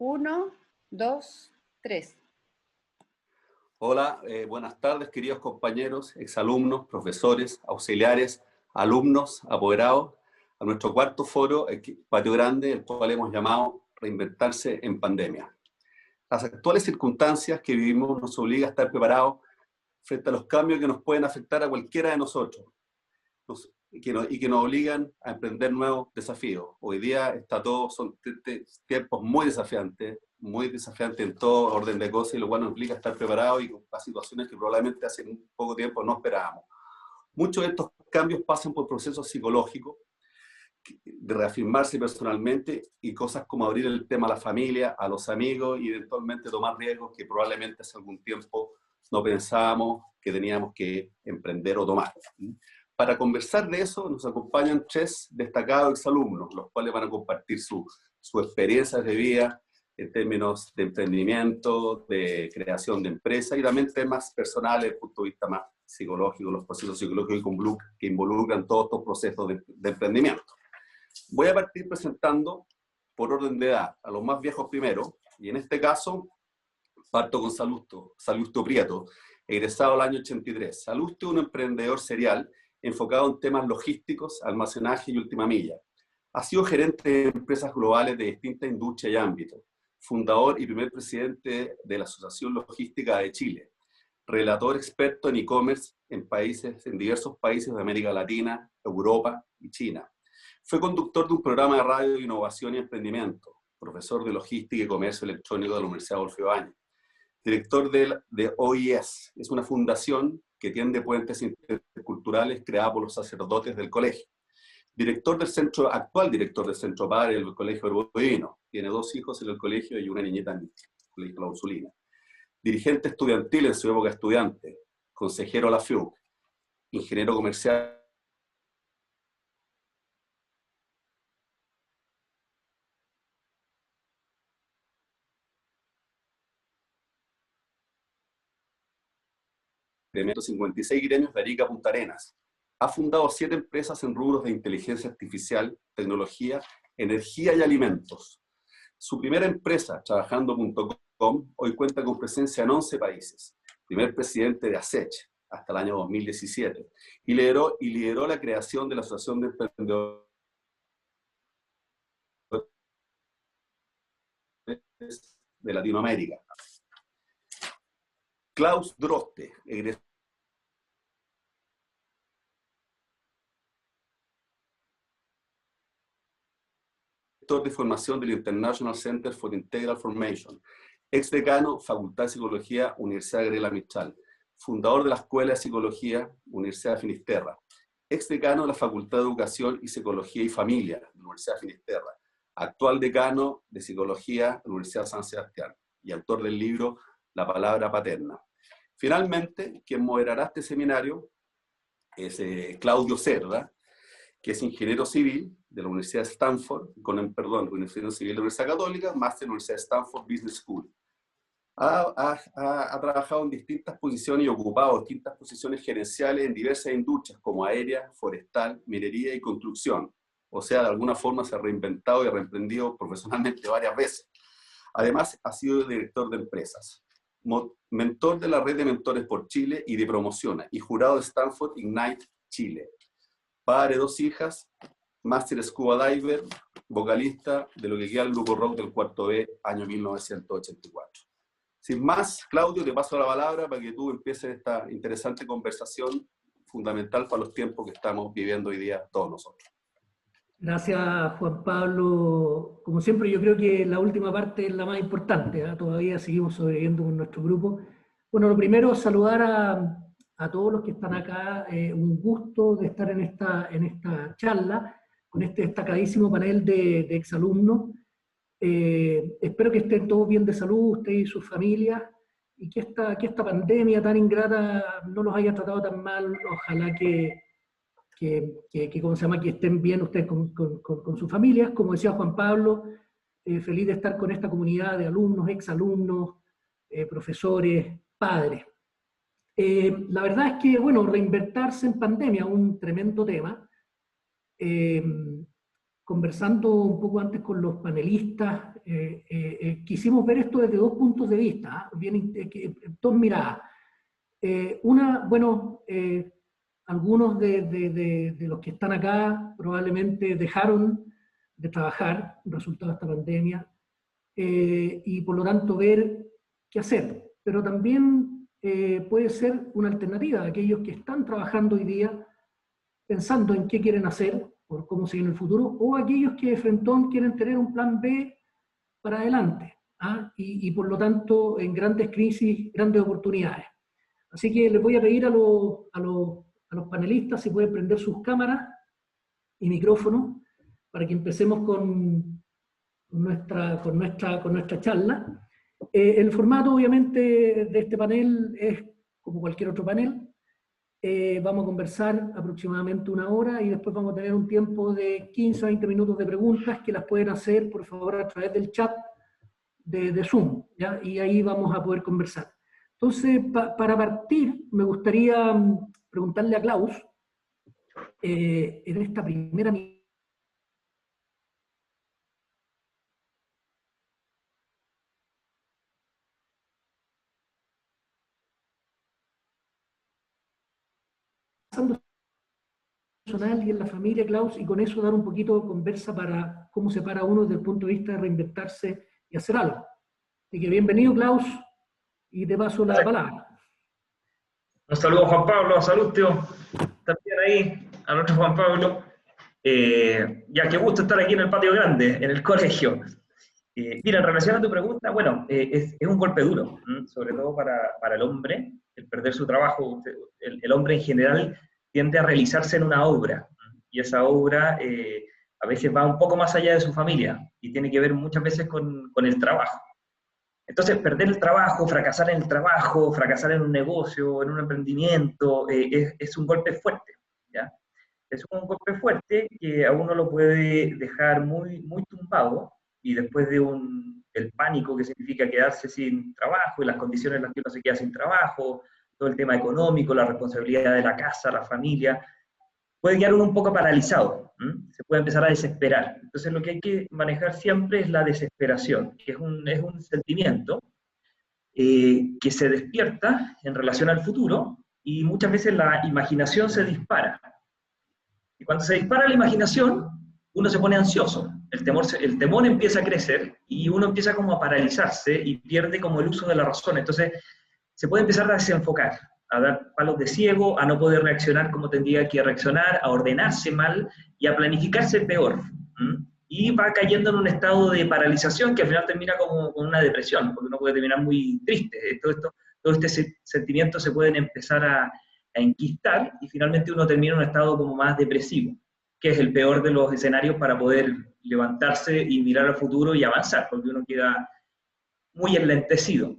Uno, dos, tres. Hola, buenas tardes, queridos compañeros, exalumnos, profesores, auxiliares, alumnos, apoderados, a nuestro cuarto foro, Patio Grande, el cual hemos llamado Reinventarse en Pandemia. Las actuales circunstancias que vivimos nos obligan a estar preparados frente a los cambios que nos pueden afectar a cualquiera de nosotros y que nos obligan a emprender nuevos desafíos. Hoy día son tiempos muy desafiantes en todo orden de cosas, y lo cual nos obliga a estar preparados y a situaciones que probablemente hace un poco tiempo no esperábamos. Muchos de estos cambios pasan por procesos psicológicos, de reafirmarse personalmente, y cosas como abrir el tema a la familia, a los amigos, y eventualmente tomar riesgos que probablemente hace algún tiempo no pensábamos que teníamos que emprender o tomar. Para conversar de eso nos acompañan tres destacados exalumnos, los cuales van a compartir su experiencia de vida en términos de emprendimiento, de creación de empresas, y también temas personales desde el punto de vista más psicológico, los procesos psicológicos que involucran todos estos procesos de emprendimiento. Voy a partir presentando por orden de edad a los más viejos primero, y en este caso parto con Salusto Prieto, egresado al año 83. Salusto es un emprendedor serial enfocado en temas logísticos, almacenaje y última milla. Ha sido gerente de empresas globales de distintas industrias y ámbitos, fundador y primer presidente de la Asociación Logística de Chile, relator experto en e-commerce en diversos países de América Latina, Europa y China. Fue conductor de un programa de radio de innovación y emprendimiento, profesor de logística y comercio electrónico de la Universidad Adolfo Ibáñez, director de OIS, es una fundación que tiende puentes interculturales creada por los sacerdotes del colegio. Actual director del Centro Padre del Colegio Verbo Divino. Tiene 2 hijos en el colegio y una niñita en el Colegio La Ursulina. Dirigente estudiantil en su época estudiante, consejero a la FIUC, ingeniero comercial de 56 gremios de Arica a Punta Arenas. Ha fundado 7 empresas en rubros de inteligencia artificial, tecnología, energía y alimentos. Su primera empresa, Trabajando.com, hoy cuenta con presencia en 11 países. Primer presidente de ASECH hasta el año 2017. Y lideró la creación de la Asociación de Emprendedores de Latinoamérica. Klaus Droste, egresado de formación del International Center for Integral Formation, ex decano, Facultad de Psicología, Universidad Gabriela Mistral, fundador de la Escuela de Psicología, Universidad de Finisterra, ex decano de la Facultad de Educación y Psicología y Familia, Universidad de Finisterra, actual decano de Psicología, Universidad de San Sebastián, y autor del libro La Palabra Paterna. Finalmente, quien moderará este seminario es Claudio Cerda, que es ingeniero civil de la Universidad de Stanford, ingeniero civil de la Universidad Católica, máster de la Universidad de Stanford Business School. Ha trabajado en distintas posiciones y ocupado distintas posiciones gerenciales en diversas industrias como aérea, forestal, minería y construcción. O sea, de alguna forma se ha reinventado y reemprendido profesionalmente varias veces. Además, ha sido director de empresas, mentor de la Red de Mentores por Chile y de Promociona, y jurado de Stanford Ignite Chile. Padre de 2 hijas, máster scuba diver, vocalista de lo que queda el grupo rock del Cuarto B, año 1984. Sin más, Claudio, te paso la palabra para que tú empieces esta interesante conversación fundamental para los tiempos que estamos viviendo hoy día todos nosotros. Gracias, Juan Pablo. Como siempre, yo creo que la última parte es la más importante, ¿eh? Todavía seguimos sobreviviendo con nuestro grupo. Bueno, lo primero, saludar a todos los que están acá. Un gusto de estar en esta charla con este destacadísimo panel de exalumnos. Espero que estén todos bien de salud, usted y sus familias, y que esta pandemia tan ingrata no los haya tratado tan mal. Ojalá que ¿cómo se llama?, que estén bien ustedes con sus familias. Como decía Juan Pablo, feliz de estar con esta comunidad de alumnos, exalumnos, profesores, padres. La verdad es que, bueno, reinventarse en pandemia es un tremendo tema. conversando un poco antes con los panelistas, quisimos ver esto desde dos puntos de vista, dos miradas. Una, bueno, algunos de los que están acá probablemente dejaron de trabajar resultado de esta pandemia, y por lo tanto ver qué hacer. Pero también puede ser una alternativa a aquellos que están trabajando hoy día pensando en qué quieren hacer, por cómo seguir en el futuro, o aquellos que de frentón quieren tener un plan B para adelante, y por lo tanto en grandes crisis, grandes oportunidades. Así que les voy a pedir a los panelistas si pueden prender sus cámaras y micrófonos para que empecemos con nuestra charla. El formato, obviamente, de este panel es como cualquier otro panel. Vamos a conversar aproximadamente 1 hora y después vamos a tener un tiempo de 15 a 20 minutos de preguntas que las pueden hacer, por favor, a través del chat de Zoom, ¿ya? Y ahí vamos a poder conversar. Entonces, para partir, me gustaría preguntarle a Klaus, en esta primera personal y en la familia, Klaus, y con eso dar un poquito de conversa para cómo se para uno desde el punto de vista de reinventarse y hacer algo. Así que bienvenido, Klaus, y te paso la palabra. Un saludo a Juan Pablo, a Salustio, también ahí, a nuestro Juan Pablo. Ya, qué gusto estar aquí en el patio grande, en el colegio. Mira, en relación a tu pregunta, bueno, es un golpe duro, sobre todo para el hombre, el perder su trabajo. El hombre en general tiende a realizarse en una obra, y esa obra a veces va un poco más allá de su familia, y tiene que ver muchas veces con el trabajo. Entonces, perder el trabajo, fracasar en el trabajo, fracasar en un negocio, en un emprendimiento, es un golpe fuerte, ¿ya? Es un golpe fuerte que a uno lo puede dejar muy, muy tumbado, y después del pánico que significa quedarse sin trabajo y las condiciones en las que uno se queda sin trabajo, todo el tema económico, la responsabilidad de la casa, la familia, puede quedar uno un poco paralizado, se puede empezar a desesperar. Entonces lo que hay que manejar siempre es la desesperación, que es un sentimiento que se despierta en relación al futuro, y muchas veces la imaginación se dispara. Y cuando se dispara la imaginación, uno se pone ansioso, el temor empieza a crecer, y uno empieza como a paralizarse y pierde como el uso de la razón. Entonces se puede empezar a desenfocar, a dar palos de ciego, a no poder reaccionar como tendría que reaccionar, a ordenarse mal y a planificarse peor. Y va cayendo en un estado de paralización que al final termina como con una depresión, porque uno puede terminar muy triste. Todo este sentimiento se pueden empezar a enquistar, y finalmente uno termina en un estado como más depresivo, que es el peor de los escenarios para poder levantarse y mirar al futuro y avanzar, porque uno queda muy enlentecido.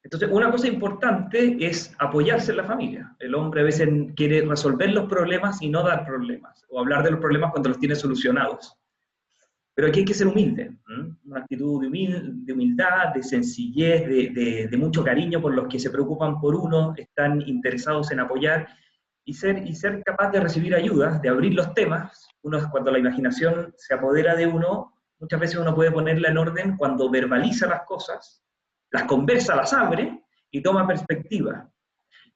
Entonces, una cosa importante es apoyarse en la familia. El hombre a veces quiere resolver los problemas y no dar problemas, o hablar de los problemas cuando los tiene solucionados. Pero aquí hay que ser humilde, una actitud de humildad, de sencillez, de mucho cariño por los que se preocupan por uno, están interesados en apoyar, y ser capaz de recibir ayuda, de abrir los temas. Cuando la imaginación se apodera de uno, muchas veces uno puede ponerla en orden cuando verbaliza las cosas, las conversa, las abre y toma perspectiva.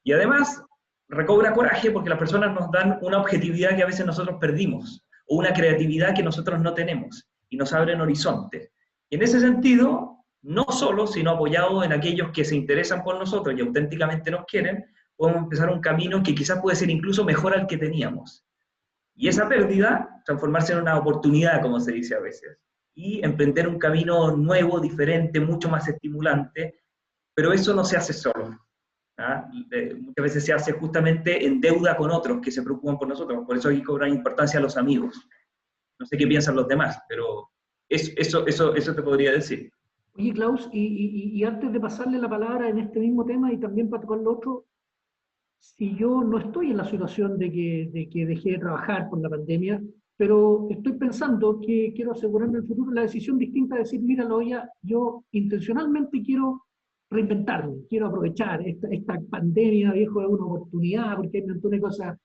Y además recobra coraje porque las personas nos dan una objetividad que a veces nosotros perdimos, o una creatividad que nosotros no tenemos, y nos abren horizontes. Y en ese sentido, no solo, sino apoyado en aquellos que se interesan por nosotros y auténticamente nos quieren, podemos empezar un camino que quizás puede ser incluso mejor al que teníamos. Y esa pérdida, transformarse en una oportunidad, como se dice a veces, y emprender un camino nuevo, diferente, mucho más estimulante, pero eso no se hace solo. Muchas veces se hace justamente en deuda con otros que se preocupan por nosotros, por eso hay que cobrar importancia a los amigos. No sé qué piensan los demás, pero eso te podría decir. Oye, Klaus, y antes de pasarle la palabra en este mismo tema y también para tocar lo otro, si yo no estoy en la situación de que dejé de trabajar por la pandemia, pero estoy pensando que quiero asegurarme el futuro, la decisión distinta de decir, mira, Loya, yo intencionalmente quiero reinventarme, quiero aprovechar esta pandemia, viejo, es una oportunidad, porque hay un montón de cosas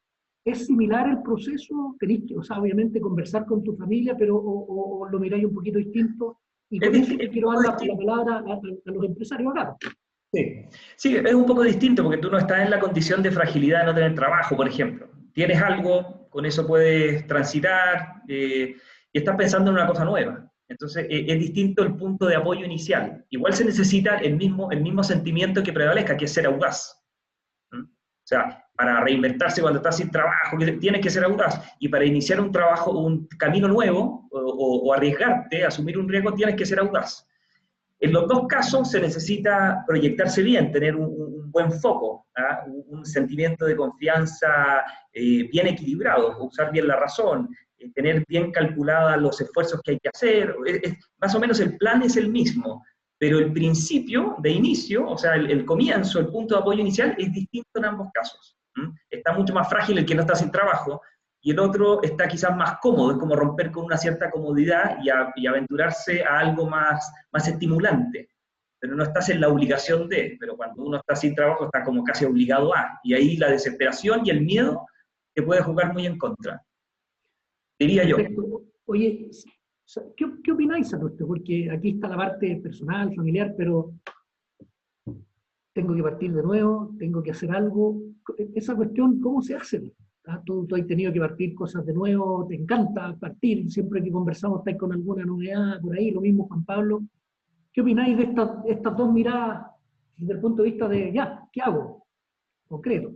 ¿Es similar el proceso? ¿Tenéis que, o sea, obviamente conversar con tu familia, pero o lo miráis un poquito distinto? Y con eso te quiero dar la palabra a los empresarios acá. Sí. Sí, es un poco distinto porque tú no estás en la condición de fragilidad de no tener trabajo, por ejemplo. Tienes algo, con eso puedes transitar y estás pensando en una cosa nueva. Entonces, es distinto el punto de apoyo inicial. Igual se necesita el mismo sentimiento que prevalezca, que es ser audaz. ¿Mm? O sea, para reinventarse cuando estás sin trabajo, tienes que ser audaz. Y para iniciar un trabajo, un camino nuevo, o arriesgarte, asumir un riesgo, tienes que ser audaz. En los dos casos se necesita proyectarse bien, tener un buen foco, ¿ah? Un sentimiento de confianza bien equilibrado, usar bien la razón, tener bien calculados los esfuerzos que hay que hacer. Más o menos el plan es el mismo, pero el principio de inicio, o sea, el comienzo, el punto de apoyo inicial es distinto en ambos casos. Está mucho más frágil el que no está sin trabajo, y el otro está quizás más cómodo, es como romper con una cierta comodidad y aventurarse a algo más estimulante. Pero no estás en la obligación de, pero cuando uno está sin trabajo está como casi obligado a, y ahí la desesperación y el miedo te puede jugar muy en contra, diría yo. Perfecto. Oye, ¿qué opináis a esto? Porque aquí está la parte personal, familiar, pero tengo que partir de nuevo, tengo que hacer algo. Esa cuestión, ¿cómo se hace? Tú has tenido que partir cosas de nuevo, te encanta partir, siempre que conversamos estáis con alguna novedad por ahí, lo mismo Juan Pablo. ¿Qué opináis de estas dos miradas desde el punto de vista de, ya, ¿qué hago? Concreto.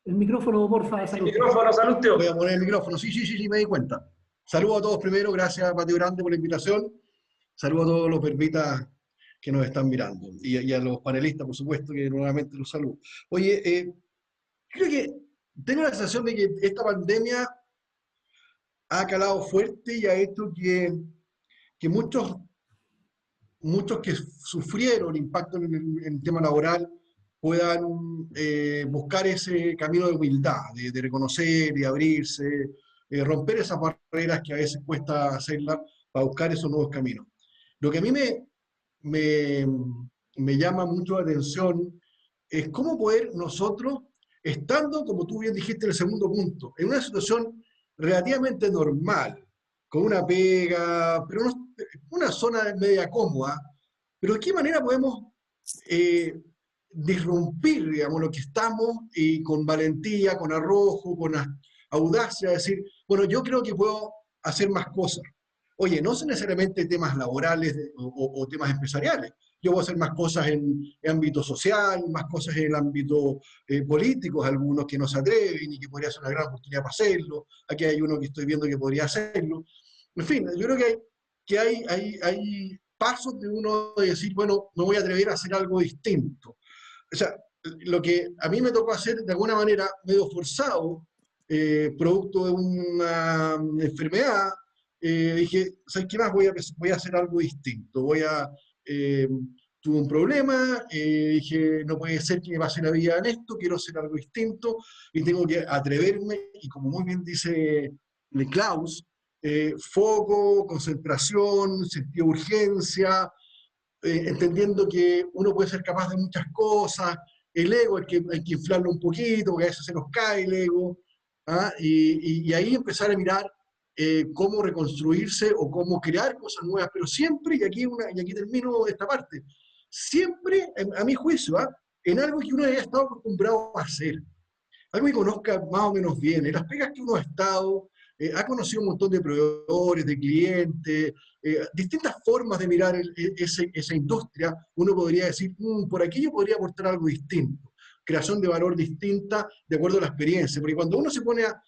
El micrófono, porfa. El micrófono, salud, Teo. Voy a poner el micrófono, sí, me di cuenta. Saludos a todos primero, gracias Patio Grande por la invitación. Saludos a todos los pervitas que nos están mirando. Y a los panelistas, por supuesto, que nuevamente los saludo. Oye, creo que tengo la sensación de que esta pandemia ha calado fuerte y ha hecho que muchos que sufrieron impacto en el tema laboral puedan buscar ese camino de humildad, de reconocer, de abrirse, romper esas barreras que a veces cuesta hacerlas para buscar esos nuevos caminos. Lo que a mí me llama mucho la atención es cómo poder nosotros, estando, como tú bien dijiste en el segundo punto, en una situación relativamente normal, con una pega, pero una zona media cómoda, pero de qué manera podemos disrumpir, digamos, lo que estamos y con valentía, con arrojo, con audacia, decir, bueno, yo creo que puedo hacer más cosas. Oye, no son necesariamente temas laborales o temas empresariales. Yo voy a hacer más cosas en ámbito social, más cosas en el ámbito político, algunos que no se atreven y que podría ser una gran oportunidad para hacerlo. Aquí hay uno que estoy viendo que podría hacerlo. En fin, yo creo que hay pasos de uno de decir, bueno, me voy a atrever a hacer algo distinto. O sea, lo que a mí me tocó hacer de alguna manera medio forzado, producto de una enfermedad, dije, ¿sabes qué más? Voy a hacer algo distinto. Tuve un problema, dije, no puede ser que me pase la vida en esto, quiero hacer algo distinto y tengo que atreverme, y como muy bien dice Klaus, foco, concentración, sentido de urgencia, entendiendo que uno puede ser capaz de muchas cosas, el ego hay que inflarlo un poquito, porque a veces se nos cae el ego, ¿ah? Y ahí empezar a mirar cómo reconstruirse o cómo crear cosas nuevas, pero siempre, y aquí termino esta parte, siempre, a mi juicio, en algo que uno haya estado acostumbrado a hacer, algo que conozca más o menos bien, en las pegas que uno ha estado, ha conocido un montón de proveedores, de clientes, distintas formas de mirar esa industria. Uno podría decir, por aquí yo podría aportar algo distinto, creación de valor distinta de acuerdo a la experiencia, porque cuando uno se pone a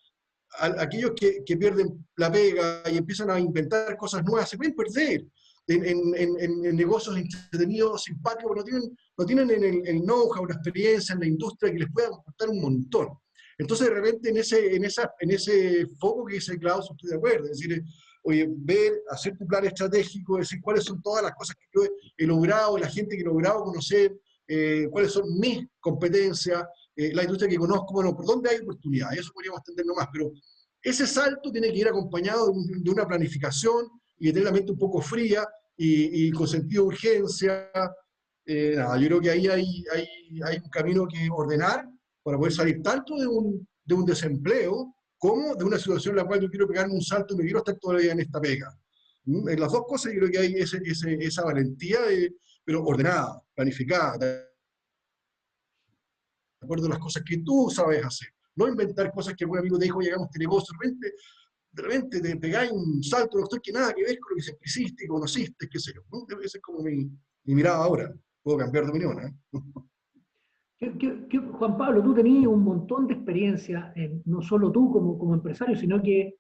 aquellos que pierden la pega y empiezan a inventar cosas nuevas, se pueden perder en negocios entretenidos, simpáticos, pero no tienen el know-how, la experiencia en la industria que les pueda aportar un montón. Entonces, de repente, en ese foco que dice Klaus, estoy de acuerdo, es decir, oye, hacer tu plan estratégico, decir cuáles son todas las cosas que yo he logrado, la gente que he logrado conocer, cuáles son mis competencias, la industria que conozco, bueno, por dónde hay oportunidades, eso podríamos entenderlo más, pero ese salto tiene que ir acompañado de una planificación y de tener la mente un poco fría y con sentido de urgencia. Yo creo que ahí hay un camino que ordenar para poder salir tanto de un desempleo como de una situación en la cual yo quiero pegarme un salto y me quiero estar todavía en esta pega. En las dos cosas yo creo que hay esa valentía, pero ordenada, planificada, de acuerdo a las cosas que tú sabes hacer. No inventar cosas que algún amigo te dijo, llegamos a este negocio, de repente te pegáis un salto, doctor, que nada que ver con lo que siempre hiciste, conociste, qué sé yo. ¿No? Esa es como mi mirada ahora. Puedo cambiar de opinión, ¿eh? Juan Pablo, tú tenías un montón de experiencia, no solo tú como empresario, sino que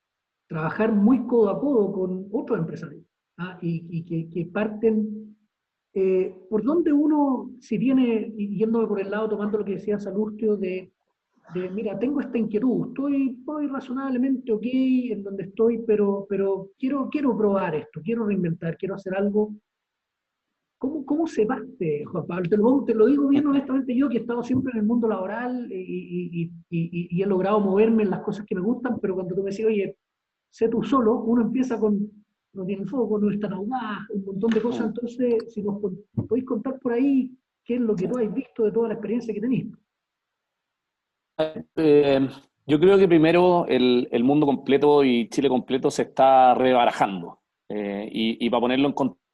trabajar muy codo a codo con otros empresarios, ¿ah? Que parten, por donde uno, si viene, yéndome por el lado, tomando lo que decía Salustio, mira, tengo esta inquietud, estoy razonablemente ok en donde estoy, pero quiero probar esto, quiero reinventar, quiero hacer algo. ¿Cómo se parte, Juan Pablo? Te lo digo bien honestamente yo, que he estado siempre en el mundo laboral y he logrado moverme en las cosas que me gustan, pero cuando tú me decís, oye, sé tú solo, uno empieza con, no tiene foco, no es tan audaz, un montón de cosas. Entonces, si nos podéis contar por ahí qué es lo que tú has visto de toda la experiencia que tenéis. Yo creo que primero el mundo completo y Chile completo se está rebarajando. Y para ponerlo en contexto,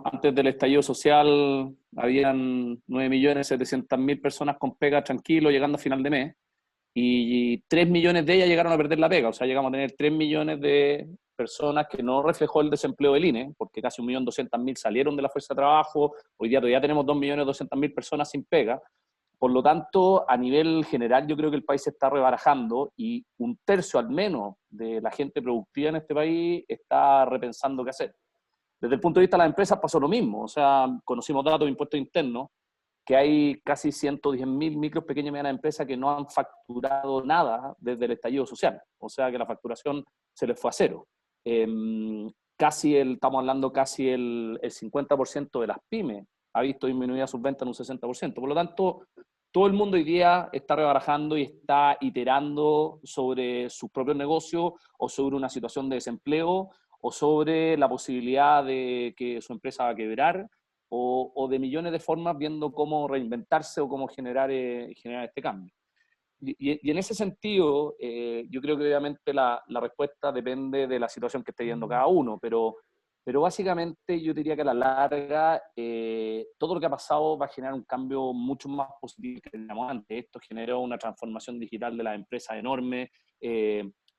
antes del estallido social habían 9.700.000 personas con pega tranquilo llegando a final de mes, y 3 millones de ellas llegaron a perder la pega. O sea, llegamos a tener 3 millones de personas que no reflejó el desempleo del INE, porque casi 1.200.000 salieron de la fuerza de trabajo. Hoy día todavía tenemos 2.200.000 personas sin pega. Por lo tanto, a nivel general, yo creo que el país se está rebarajando y un tercio al menos de la gente productiva en este país está repensando qué hacer. Desde el punto de vista de las empresas pasó lo mismo. O sea, conocimos datos de impuestos internos, que hay casi 110.000 micros, pequeñas y medianas empresas que no han facturado nada desde el estallido social. O sea, que la facturación se les fue a cero. Estamos hablando casi el 50% de las pymes ha visto disminuida sus ventas en un 60%. Por lo tanto, todo el mundo hoy día está rebarajando y está iterando sobre sus propios negocios o sobre una situación de desempleo o sobre la posibilidad de que su empresa va a quebrar o de millones de formas viendo cómo reinventarse o cómo generar este cambio. Y en ese sentido, yo creo que obviamente la respuesta depende de la situación que esté viviendo cada uno, pero básicamente yo diría que a la larga todo lo que ha pasado va a generar un cambio mucho más positivo que teníamos antes. Esto generó una transformación digital de las empresas enorme.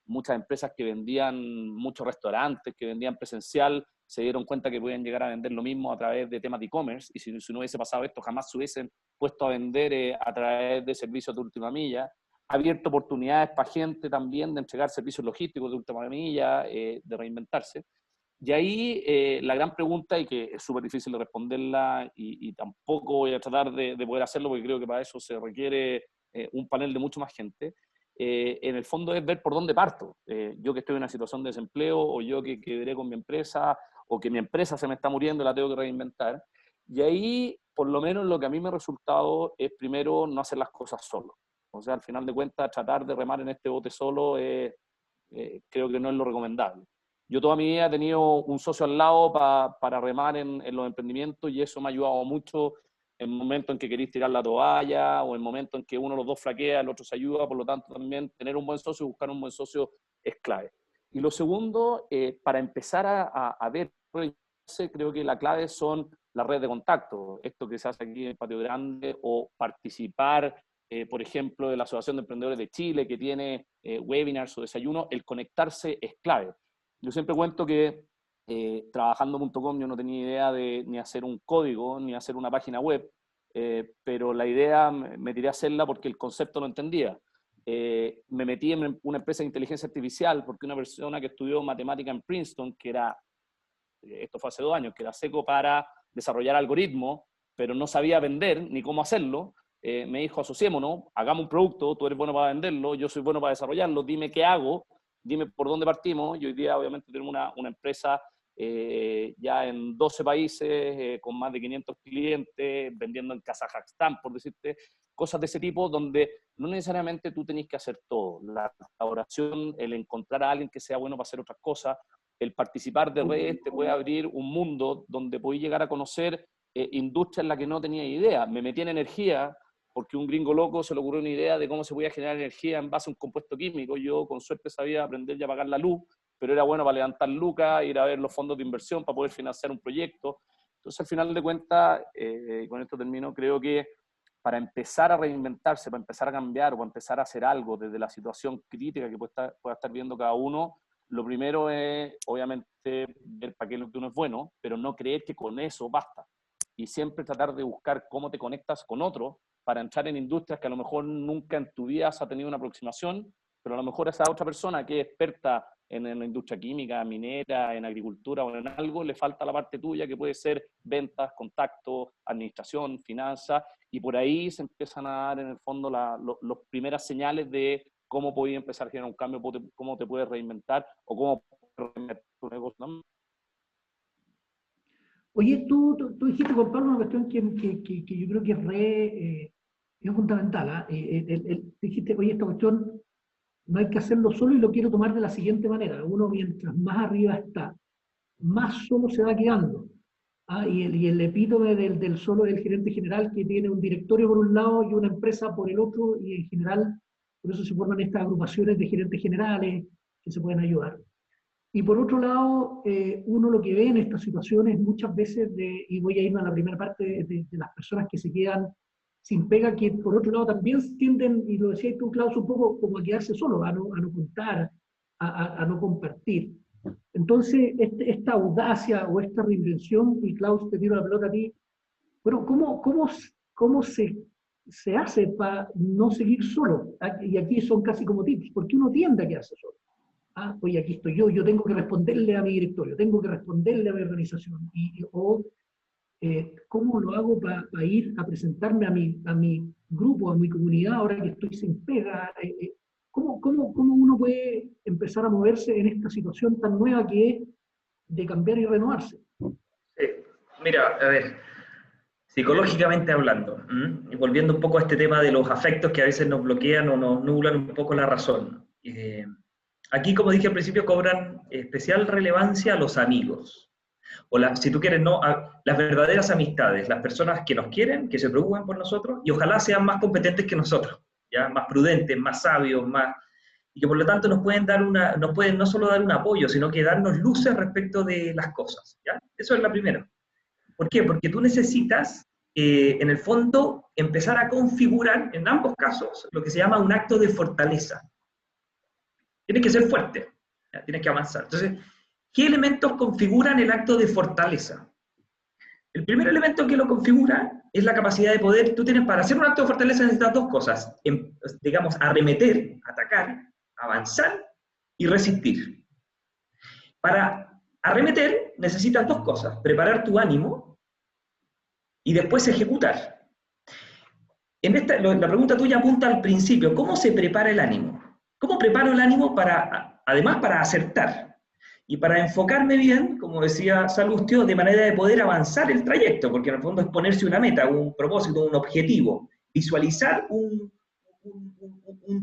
Muchas empresas que vendían, muchos restaurantes que vendían presencial, se dieron cuenta que podían llegar a vender lo mismo a través de temas de e-commerce, y si no hubiese pasado esto, jamás se hubiesen puesto a vender a través de servicios de última milla. Ha abierto oportunidades para gente también de entregar servicios logísticos de última milla, de reinventarse. Y ahí la gran pregunta, y que es súper difícil de responderla, y tampoco voy a tratar de poder hacerlo, porque creo que para eso se requiere un panel de mucho más gente, en el fondo es ver por dónde parto. Yo que estoy en una situación de desempleo, o yo que quedaré con mi empresa, o que mi empresa se me está muriendo y la tengo que reinventar. Y ahí, por lo menos, lo que a mí me ha resultado es, primero, no hacer las cosas solo. O sea, al final de cuentas, tratar de remar en este bote solo creo que no es lo recomendable. Yo toda mi vida he tenido un socio al lado para remar en los emprendimientos, y eso me ha ayudado mucho en momentos en que queréis tirar la toalla, o en momentos en que uno de los dos flaquea, el otro se ayuda. Por lo tanto, también tener un buen socio y buscar un buen socio es clave. Y lo segundo, para empezar a ver, creo que la clave son las redes de contacto. Esto que se hace aquí en Patio Grande, o participar, por ejemplo, de la Asociación de Emprendedores de Chile, que tiene webinars o desayuno. El conectarse es clave. Yo siempre cuento que trabajando.com yo no tenía idea de ni hacer un código, ni hacer una página web, pero la idea me tiré a hacerla porque el concepto lo entendía. Me metí en una empresa de inteligencia artificial porque una persona que estudió matemática en Princeton, que era, esto fue hace 2 años, que era seco para desarrollar algoritmos, pero no sabía vender ni cómo hacerlo, me dijo: asociémonos, hagamos un producto, tú eres bueno para venderlo, yo soy bueno para desarrollarlo, dime qué hago, dime por dónde partimos. Y hoy día obviamente tenemos una empresa ya en 12 países, con más de 500 clientes, vendiendo en Kazajstán, por decirte, cosas de ese tipo, donde no necesariamente tú tenés que hacer todo. La colaboración, el encontrar a alguien que sea bueno para hacer otras cosas, el participar de redes te puede abrir un mundo donde podés llegar a conocer industrias en las que no tenía idea. Me metí en energía porque un gringo loco se le ocurrió una idea de cómo se podía generar energía en base a un compuesto químico. Yo con suerte sabía aprender y apagar la luz, pero era bueno para levantar lucas, ir a ver los fondos de inversión para poder financiar un proyecto. Entonces, al final de cuentas, con esto termino, creo que para empezar a reinventarse, para empezar a cambiar o para empezar a hacer algo desde la situación crítica que pueda estar viendo cada uno, lo primero es, obviamente, ver para qué lo que uno es bueno, pero no creer que con eso basta. Y siempre tratar de buscar cómo te conectas con otro para entrar en industrias que a lo mejor nunca en tu vida has tenido una aproximación, pero a lo mejor esa otra persona que es experta en la industria química, minera, en agricultura o en algo, le falta la parte tuya que puede ser ventas, contacto, administración, finanzas, y por ahí se empiezan a dar en el fondo las primeras señales de cómo podías empezar a generar un cambio, cómo te puedes reinventar o cómo puedes reinventar tu negocio, ¿no? Oye, tú dijiste, Juan Pablo, una cuestión que yo creo que es fundamental. Dijiste, oye, esta cuestión no hay que hacerlo solo, y lo quiero tomar de la siguiente manera. Uno, mientras más arriba está, más solo se va quedando. Y el epítome del solo es el gerente general, que tiene un directorio por un lado y una empresa por el otro, y en general por eso se forman estas agrupaciones de gerentes generales que se pueden ayudar. Y por otro lado, uno lo que ve en estas situaciones muchas veces, y voy a irme a la primera parte, de las personas que se quedan sin pega, que por otro lado también tienden, y lo decías tú, Klaus, un poco como a quedarse solo, a no contar, a no compartir. Entonces, esta audacia o esta reinvención, y Klaus, te tiro la pelota a ti, bueno, ¿cómo se hace para no seguir solo? Y aquí son casi como tips, porque uno tiende a quedarse solo. Oye, aquí estoy yo tengo que responderle a mi directorio, tengo que responderle a mi organización, ¿cómo lo hago para ir a presentarme a mi grupo, a mi comunidad, ahora que estoy sin pega? ¿Cómo uno puede empezar a moverse en esta situación tan nueva que es de cambiar y renovarse? Mira, a ver, psicológicamente hablando, y volviendo un poco a este tema de los afectos que a veces nos bloquean o nos nublan un poco la razón. Aquí, como dije al principio, cobran especial relevancia los amigos. O si tú quieres, no, las verdaderas amistades, las personas que nos quieren, que se preocupan por nosotros, y ojalá sean más competentes que nosotros, ¿ya? Más prudentes, más sabios, y que por lo tanto nos pueden no solo dar un apoyo, sino que darnos luces respecto de las cosas, ¿ya? Eso es la primera. ¿Por qué? Porque tú necesitas, en el fondo, empezar a configurar, en ambos casos, lo que se llama un acto de fortaleza. Tienes que ser fuerte, ¿ya? Tienes que avanzar. Entonces, ¿qué elementos configuran el acto de fortaleza? El primer elemento que lo configura es la capacidad de poder. Tú tienes, para hacer un acto de fortaleza necesitas dos cosas, digamos, arremeter, atacar, avanzar y resistir. Para arremeter necesitas dos cosas, preparar tu ánimo y después ejecutar. La pregunta tuya apunta al principio, ¿cómo se prepara el ánimo? ¿Cómo preparo el ánimo además para acertar? Y para enfocarme bien, como decía Salustio, de manera de poder avanzar el trayecto, porque en el fondo es ponerse una meta, un propósito, un objetivo, visualizar un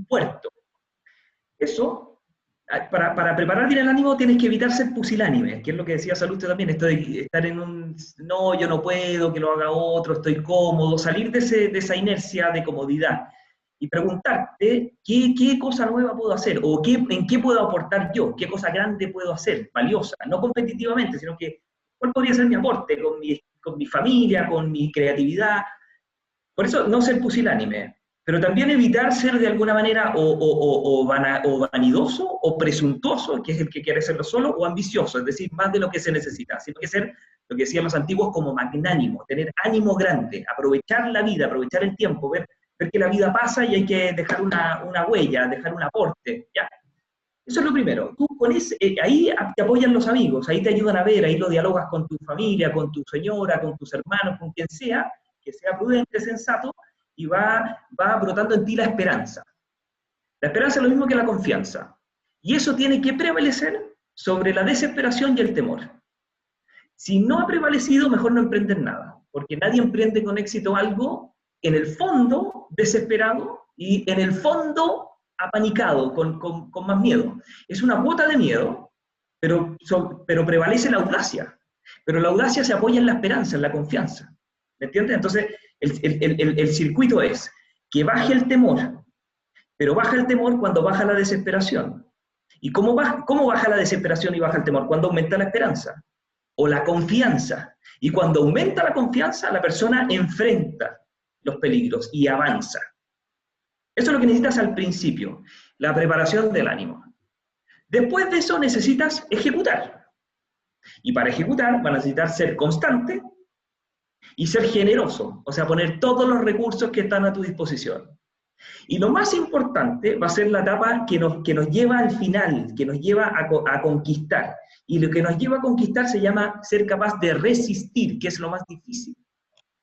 puerto. Eso, para preparar bien el ánimo tienes que evitar ser pusilánime, que es lo que decía Salustio también, esto de estar en no, yo no puedo, que lo haga otro, estoy cómodo, salir de esa inercia de comodidad. Y preguntarte qué cosa nueva puedo hacer, o en qué puedo aportar yo, qué cosa grande puedo hacer, valiosa, no competitivamente, sino que cuál podría ser mi aporte con mi familia, con mi creatividad. Por eso no ser pusilánime, pero también evitar ser de alguna manera o vanidoso o presuntuoso, que es el que quiere hacerlo solo, o ambicioso, es decir, más de lo que se necesita, sino que ser, lo que decían los antiguos, como magnánimo, tener ánimo grande, aprovechar la vida, aprovechar el tiempo, ver que la vida pasa y hay que dejar una huella, dejar un aporte, ¿ya? Eso es lo primero. Tú ahí te apoyan los amigos, ahí te ayudan a ver, ahí lo dialogas con tu familia, con tu señora, con tus hermanos, con quien sea, que sea prudente, sensato, y va brotando en ti la esperanza. La esperanza es lo mismo que la confianza. Y eso tiene que prevalecer sobre la desesperación y el temor. Si no ha prevalecido, mejor no emprender nada, porque nadie emprende con éxito algo en el fondo desesperado y en el fondo apanicado, con más miedo. Es una cuota de miedo, pero prevalece la audacia. Pero la audacia se apoya en la esperanza, en la confianza. ¿Me entiendes? Entonces, el circuito es, que baje el temor, pero baja el temor cuando baja la desesperación. ¿Y cómo baja la desesperación y baja el temor? Cuando aumenta la esperanza o la confianza. Y cuando aumenta la confianza, la persona enfrenta los peligros y avanza. Eso es lo que necesitas al principio, la preparación del ánimo. Después de eso necesitas ejecutar. Y para ejecutar vas a necesitar ser constante y ser generoso, o sea, poner todos los recursos que están a tu disposición. Y lo más importante va a ser la etapa que nos lleva al final, que nos lleva a conquistar. Y lo que nos lleva a conquistar se llama ser capaz de resistir, que es lo más difícil.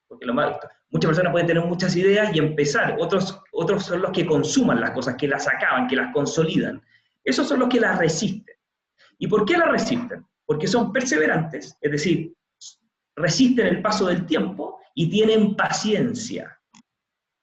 Porque muchas personas pueden tener muchas ideas y empezar, otros son los que consuman las cosas, que las acaban, que las consolidan. Esos son los que las resisten. ¿Y por qué las resisten? Porque son perseverantes, es decir, resisten el paso del tiempo y tienen paciencia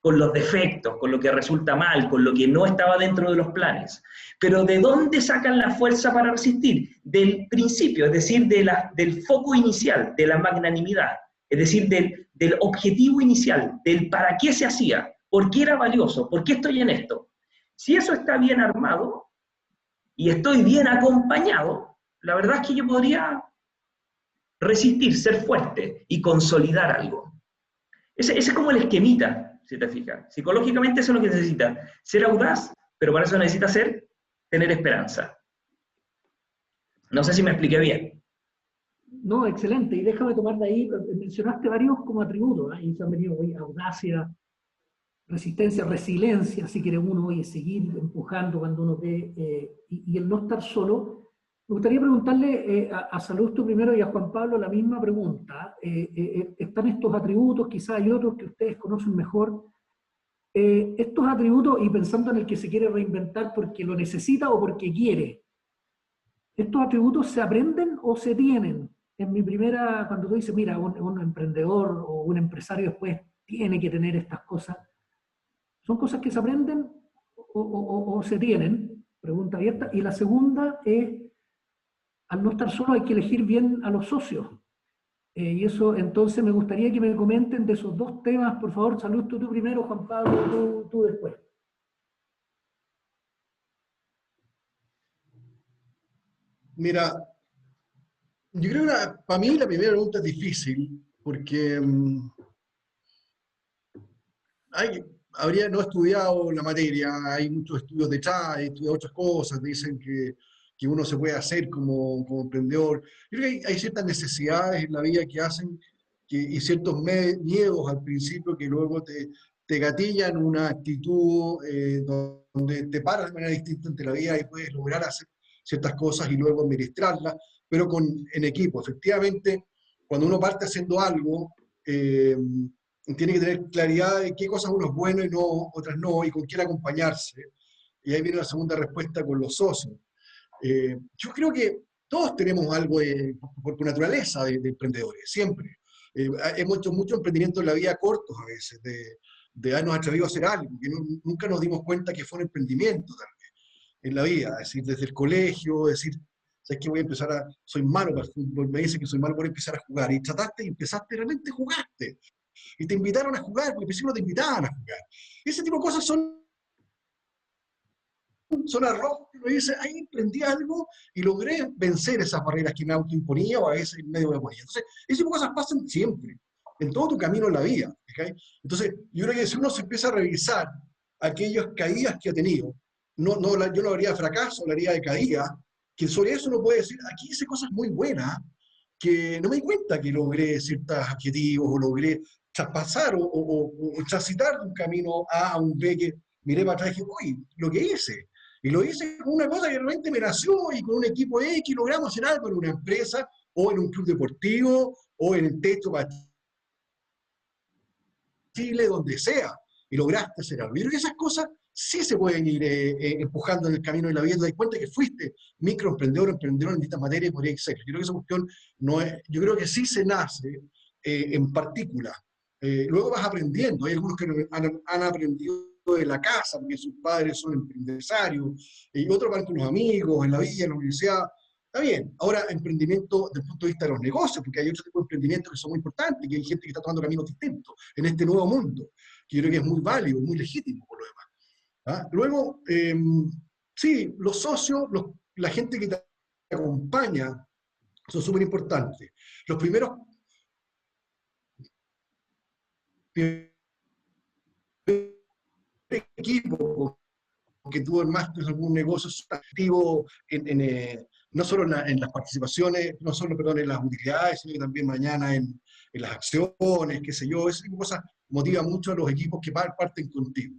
con los defectos, con lo que resulta mal, con lo que no estaba dentro de los planes. Pero ¿de dónde sacan la fuerza para resistir? Del principio, es decir, del foco inicial, de la magnanimidad, es decir, del objetivo inicial, del para qué se hacía, por qué era valioso, por qué estoy en esto. Si eso está bien armado y estoy bien acompañado, la verdad es que yo podría resistir, ser fuerte y consolidar algo. Ese es como el esquemita, si te fijas. Psicológicamente eso es lo que necesita. Ser audaz, pero para eso necesita tener esperanza. No sé si me expliqué bien. No, excelente. Y déjame tomar de ahí, mencionaste varios como atributos, ¿eh? Y se han venido hoy audacia, resistencia, resiliencia, si quiere uno hoy seguir empujando cuando uno ve, y el no estar solo. Me gustaría preguntarle a Salusto primero y a Juan Pablo la misma pregunta. Están estos atributos, quizás hay otros que ustedes conocen mejor. Estos atributos, y pensando en el que se quiere reinventar porque lo necesita o porque quiere, ¿estos atributos se aprenden o se tienen? En mi primera, cuando tú dices, mira, un emprendedor o un empresario después tiene que tener estas cosas, ¿son cosas que se aprenden o se tienen? Pregunta abierta. Y la segunda es, al no estar solo hay que elegir bien a los socios. Y eso, entonces, me gustaría que me comenten de esos dos temas, por favor. Saludos tú primero, Juan Pablo, tú después. Mira, yo creo que para mí la primera pregunta es difícil, porque no he estudiado la materia, hay muchos estudios detrás, he estudiado otras cosas, dicen que uno se puede hacer como emprendedor. Yo creo que hay ciertas necesidades en la vida que hacen, y ciertos miedos al principio que luego te gatillan una actitud donde te paras de manera distinta ante la vida y puedes lograr hacer ciertas cosas y luego administrarlas, pero en equipo. Efectivamente, cuando uno parte haciendo algo, tiene que tener claridad de qué cosas uno es bueno y no, otras no, y con quién acompañarse. Y ahí viene la segunda respuesta con los socios. Yo creo que todos tenemos algo por naturaleza de emprendedores, siempre. Hemos hecho muchos emprendimientos en la vida cortos a veces, de habernos atrevido a hacer algo, que nunca nos dimos cuenta que fue un emprendimiento tal vez, en la vida. Es decir, desde el colegio, decir, ¿sabes qué? Soy malo para el fútbol, me dicen que soy malo, voy a empezar a jugar. Y trataste y empezaste, realmente jugaste. Y te invitaron a jugar, porque al principio no te invitaban a jugar. Ese tipo de cosas son arrojos que uno dice, ahí emprendí algo y logré vencer esas barreras que me autoimponía o a veces medio me ponía. Entonces, ese tipo de cosas pasan siempre, en todo tu camino en la vida. ¿Okay? Entonces, yo creo que si uno se empieza a revisar aquellas caídas que ha tenido, yo no hablaría de fracaso, hablaría de caídas, que sobre eso uno puede decir, aquí hice cosas muy buenas, que no me di cuenta que logré ciertos objetivos o logré traspasar o transitar de un camino A un B, que miré para atrás y dije, uy, lo que hice. Y lo hice con una cosa que realmente me nació y con un equipo X logramos hacer algo en una empresa o en un club deportivo o en el techo para Chile, donde sea, y lograste hacer algo. Yo creo que esas cosas sí se pueden ir empujando en el camino de la vida. Te das cuenta que fuiste microemprendedor, emprendedor en distintas materias, podría ser. Yo creo que esa cuestión no es, yo creo que sí se nace en partícula. Luego vas aprendiendo. Hay algunos que han aprendido de la casa, porque sus padres son empresarios, y otros van con los amigos, en la vida, en la universidad. Está bien. Ahora, emprendimiento desde el punto de vista de los negocios, porque hay otro tipo de emprendimientos que son muy importantes, que hay gente que está tomando caminos distintos en este nuevo mundo. que yo creo que es muy válido, muy legítimo por lo demás. ¿Ah? Luego, sí, los socios, la gente que te acompaña, son súper importantes. Los primeros equipos que tú armaste algún negocio activo no solo en las participaciones, no solo, perdón, en las utilidades, sino que también mañana en las acciones, qué sé yo, ese tipo de cosas motiva mucho a los equipos que parten contigo.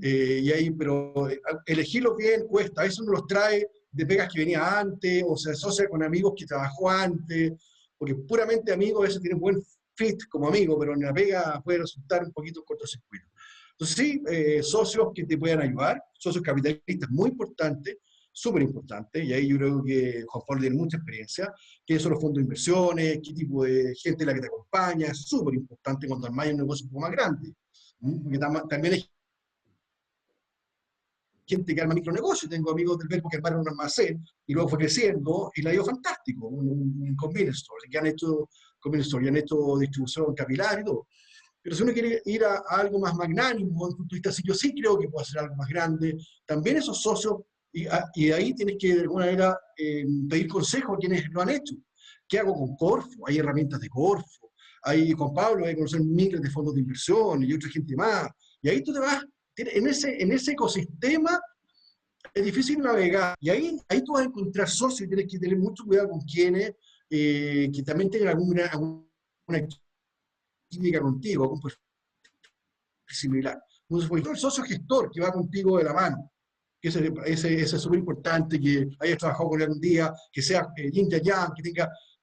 Y ahí, pero elegirlos bien cuesta, eso no los trae de pegas que venía antes, o se asocia con amigos que trabajó antes, porque puramente amigos, a veces tienen buen fit como amigo, pero en la pega puede resultar un poquito cortocircuito. Entonces sí, socios que te puedan ayudar, socios capitalistas muy importantes, súper importantes, y ahí yo creo que Juan Pablo tiene mucha experiencia, qué son los fondos de inversiones, qué tipo de gente es la que te acompaña, es súper importante cuando armáis un negocio un poco más grande. Porque también hay gente que arma micronegocios, tengo amigos del Verbo que armaron un almacén y luego fue creciendo y le ha ido fantástico, un convenience store, que han hecho convenience store y han hecho distribución capilar y todo. Pero si uno quiere ir a algo más magnánimo, desde el punto de vista así, yo sí creo que puede hacer algo más grande, también esos socios, y ahí tienes que de alguna manera pedir consejo a quienes lo han hecho. ¿Qué hago con Corfo? Hay herramientas de Corfo, hay Juan Pablo, hay que conocer miles de fondos de inversión y otra gente más, y ahí tú te vas, en ese ecosistema es difícil navegar, y ahí tú vas a encontrar socios y tienes que tener mucho cuidado con quienes que también tengan alguna química contigo, algún perfil similar. Entonces, por ejemplo, el socio gestor que va contigo de la mano, que ese es súper importante, que hayas trabajado con él un día, que sea yin y yang,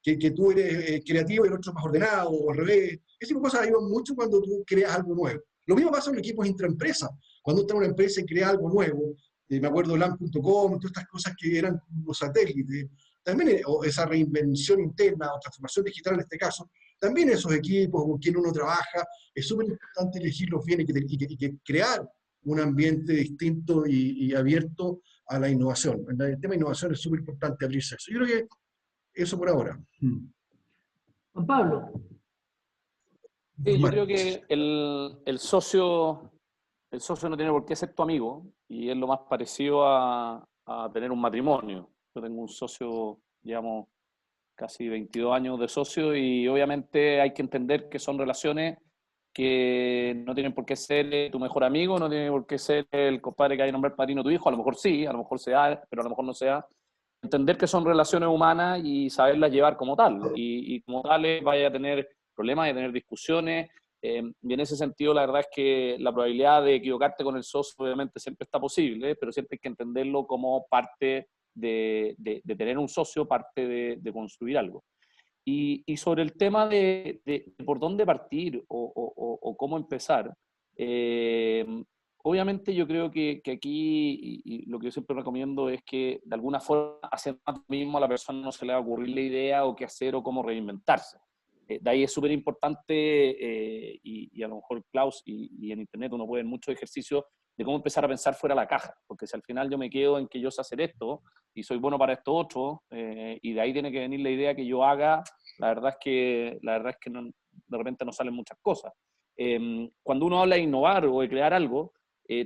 que tú eres creativo y el otro más ordenado, o al revés. Ese tipo de cosas ayudan mucho cuando tú creas algo nuevo. Lo mismo pasa en equipos intraempresa. Cuando está en una empresa y crea algo nuevo, me acuerdo LAN.com, todas estas cosas que eran los satélites, también esa reinvención interna o transformación digital en este caso, también esos equipos con quien uno trabaja, es súper importante elegirlos bien y que crear un ambiente distinto y abierto a la innovación. En el tema de innovación es súper importante abrirse a eso. Yo creo que eso por ahora. Juan Pablo. Sí, yo creo que el socio no tiene por qué ser tu amigo y es lo más parecido a tener un matrimonio. Yo tengo un socio, digamos, casi 22 años de socio y obviamente hay que entender que son relaciones que no tienen por qué ser tu mejor amigo, no tienen por qué ser el compadre que hay que nombrar padrino de tu hijo, a lo mejor sí, a lo mejor se da, pero a lo mejor no se da. Entender que son relaciones humanas y saberlas llevar como tal, y como tales vaya a tener problemas, vaya a tener discusiones, y en ese sentido la verdad es que la probabilidad de equivocarte con el socio obviamente siempre está posible, pero siempre hay que entenderlo como parte de tener un socio, parte de construir algo. Y sobre el tema de por dónde partir o cómo empezar, obviamente yo creo que aquí, y lo que yo siempre recomiendo es que de alguna forma hacer lo mismo a la persona no se le va a ocurrir la idea o qué hacer o cómo reinventarse. De ahí es súper importante, y a lo mejor Klaus y en internet uno puede ver muchos ejercicios de cómo empezar a pensar fuera de la caja, porque si al final yo me quedo en que yo sé hacer esto y soy bueno para esto otro, y de ahí tiene que venir la idea que yo haga, la verdad es que no, de repente no salen muchas cosas. Cuando uno habla de innovar o de crear algo,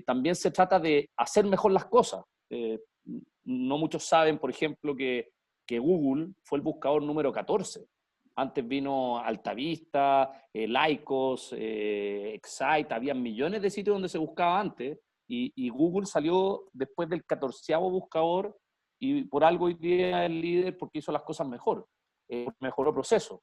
también se trata de hacer mejor las cosas. No muchos saben, por ejemplo, que Google fue el buscador número 14. Antes vino Altavista, Lycos, Excite, había millones de sitios donde se buscaba antes, y Google salió después del 14º buscador, y por algo hoy día es el líder porque hizo las cosas mejor, mejoró proceso.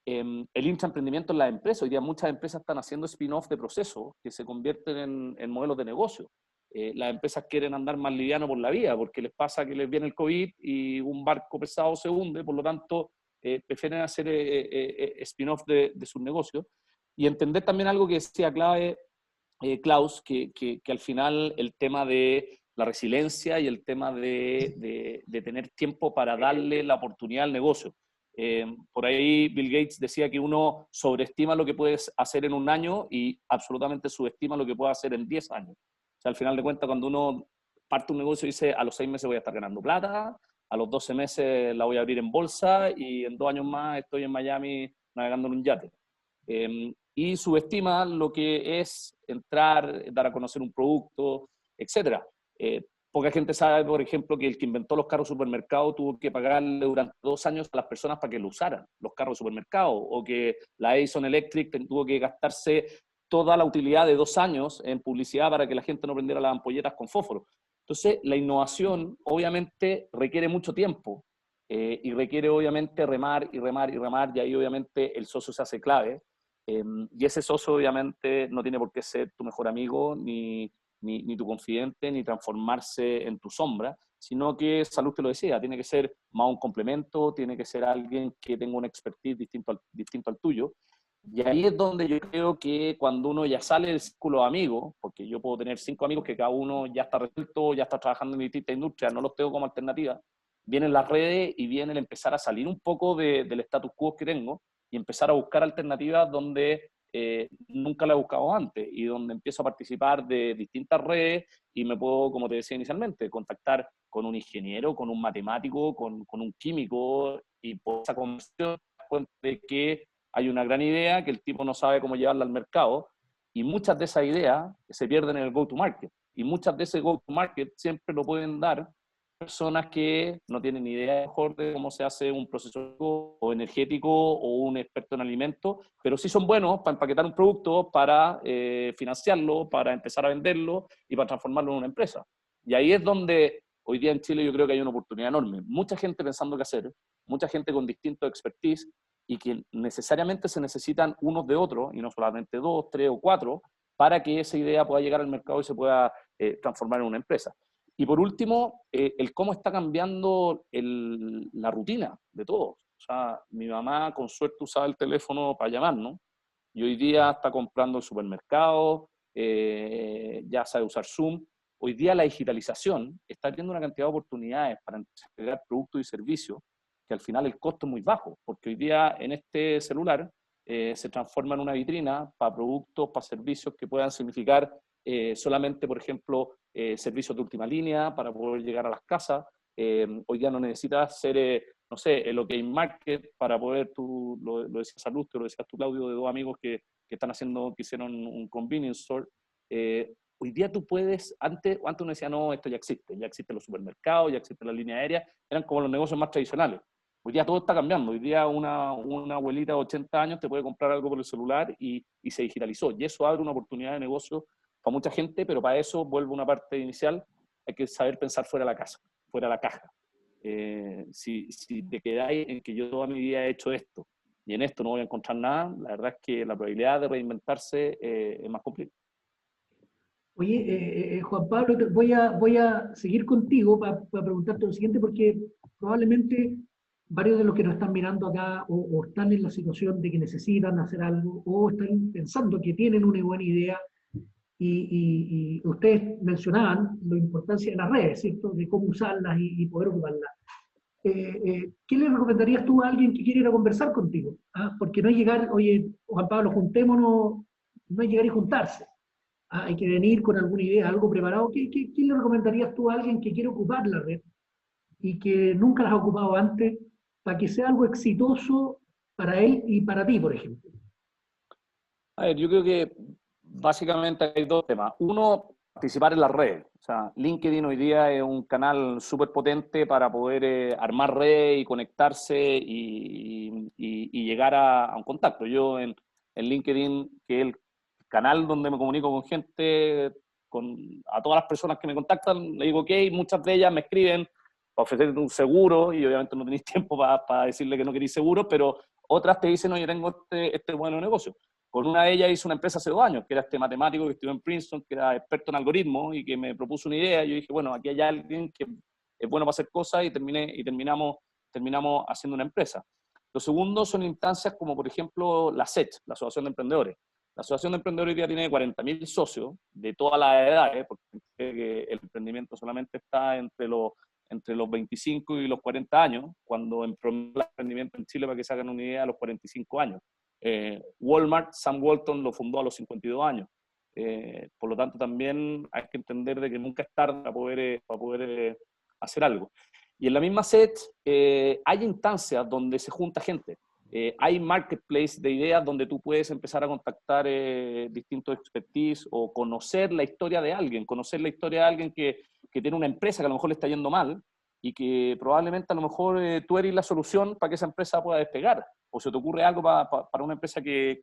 El intraemprendimiento en las empresas, hoy día muchas empresas están haciendo spin-off de procesos que se convierten en modelos de negocio. Las empresas quieren andar más liviano por la vía porque les pasa que les viene el COVID y un barco pesado se hunde, por lo tanto prefieren hacer spin-off de sus negocios. Y entender también algo que decía clave Klaus, que al final el tema de la resiliencia y el tema de tener tiempo para darle la oportunidad al negocio. Por ahí Bill Gates decía que uno sobreestima lo que puedes hacer en un año y absolutamente subestima lo que puede hacer en 10 años. O sea, al final de cuentas, cuando uno parte un negocio y dice, a los 6 meses voy a estar ganando plata, a los 12 meses la voy a abrir en bolsa y en 2 años más estoy en Miami navegando en un yate. y subestima lo que es entrar, dar a conocer un producto, etc. Poca gente sabe, por ejemplo, que el que inventó los carros supermercados tuvo que pagarle durante 2 años a las personas para que lo usaran, los carros supermercados, o que la Edison Electric tuvo que gastarse toda la utilidad de 2 años en publicidad para que la gente no prendiera las ampolletas con fósforo. Entonces, la innovación obviamente requiere mucho tiempo y requiere obviamente remar y remar y remar, y ahí obviamente el socio se hace clave. Y ese socio obviamente no tiene por qué ser tu mejor amigo, ni tu confidente, ni transformarse en tu sombra, sino que, Salud te lo decía, tiene que ser más un complemento, tiene que ser alguien que tenga un expertise distinto al tuyo. Y ahí es donde yo creo que cuando uno ya sale del círculo de amigos, porque yo puedo tener 5 amigos que cada uno ya está resuelto, ya está trabajando en distintas industrias, no los tengo como alternativa, vienen las redes y viene el empezar a salir un poco del status quo que tengo y empezar a buscar alternativas donde nunca la he buscado antes y donde empiezo a participar de distintas redes y me puedo, como te decía inicialmente, contactar con un ingeniero, con un matemático, con un químico, y por esa conversación te das cuenta de que hay una gran idea que el tipo no sabe cómo llevarla al mercado, y muchas de esas ideas se pierden en el go-to-market, y muchas de ese go-to-market siempre lo pueden dar personas que no tienen ni idea mejor de cómo se hace un proceso o energético o un experto en alimentos, pero sí son buenos para empaquetar un producto, para financiarlo, para empezar a venderlo y para transformarlo en una empresa. Y ahí es donde hoy día en Chile yo creo que hay una oportunidad enorme. Mucha gente pensando qué hacer, mucha gente con distinto expertise, y que necesariamente se necesitan unos de otros, y no solamente 2, 3 o 4, para que esa idea pueda llegar al mercado y se pueda transformar en una empresa. Y por último, el cómo está cambiando la rutina de todos. O sea, mi mamá con suerte usaba el teléfono para llamarnos, y hoy día está comprando el supermercado, ya sabe usar Zoom. Hoy día la digitalización está teniendo una cantidad de oportunidades para entregar productos y servicios que al final el costo es muy bajo, porque hoy día en este celular se transforma en una vitrina para productos, para servicios que puedan significar solamente, por ejemplo, servicios de última línea para poder llegar a las casas. Hoy día no necesitas ser, no sé, el OK Market para poder, tú lo decías Salud, te lo decías tú, Claudio, de 2 amigos que hicieron un convenience store. Hoy día tú puedes, antes uno decía, no, esto ya existen los supermercados, ya existe la línea aérea, eran como los negocios más tradicionales. Hoy día todo está cambiando. Hoy día una abuelita de 80 años te puede comprar algo por el celular y se digitalizó. Y eso abre una oportunidad de negocio para mucha gente, pero para eso, vuelvo a una parte inicial, hay que saber pensar fuera de la casa, fuera de la caja. Si te quedáis en que yo toda mi vida he hecho esto y en esto no voy a encontrar nada, la verdad es que la probabilidad de reinventarse es más complicada. Oye, Juan Pablo, voy a seguir contigo para preguntarte lo siguiente, porque probablemente varios de los que nos están mirando acá o están en la situación de que necesitan hacer algo o están pensando que tienen una buena idea, y ustedes mencionaban la importancia de las redes, ¿cierto? De cómo usarlas y poder ocuparlas. ¿Qué le recomendarías tú a alguien que quiere ir a conversar contigo? ¿Ah? Porque no es llegar, oye, Juan Pablo, juntémonos, no es llegar y juntarse. ¿Ah? Hay que venir con alguna idea, algo preparado. ¿Qué le recomendarías tú a alguien que quiere ocupar la red y que nunca las ha ocupado antes, para que sea algo exitoso para él y para ti, por ejemplo? A ver, yo creo que básicamente hay 2 temas. Uno, participar en las redes. O sea, LinkedIn hoy día es un canal súper potente para poder armar red y conectarse y llegar a un contacto. Yo en LinkedIn, que es el canal donde me comunico con gente, a todas las personas que me contactan, le digo, ok, muchas de ellas me escriben para ofrecerte un seguro, y obviamente no tenéis tiempo para decirle que no queréis seguro, pero otras te dicen, oye, tengo este buen negocio. Con una de ellas hice una empresa hace 2 años, que era este matemático que estudió en Princeton, que era experto en algoritmos y que me propuso una idea. Yo dije, bueno, aquí hay alguien que es bueno para hacer cosas, y terminamos haciendo una empresa. Lo segundo son instancias como, por ejemplo, la SET, la Asociación de Emprendedores. La Asociación de Emprendedores hoy día tiene 40.000 socios de todas las edades, porque el emprendimiento solamente está entre los 25 y los 40 años, cuando en promedio el emprendimiento en Chile, para que se hagan una idea, a los 45 años. Walmart, Sam Walton lo fundó a los 52 años. Por lo tanto, también hay que entender de que nunca es tarde para poder hacer algo. Y en la misma SET hay instancias donde se junta gente. Hay marketplace de ideas donde tú puedes empezar a contactar distintos expertise o conocer la historia de alguien, que tiene una empresa que a lo mejor le está yendo mal y que probablemente a lo mejor tú eres la solución para que esa empresa pueda despegar, o se te ocurre algo para una empresa que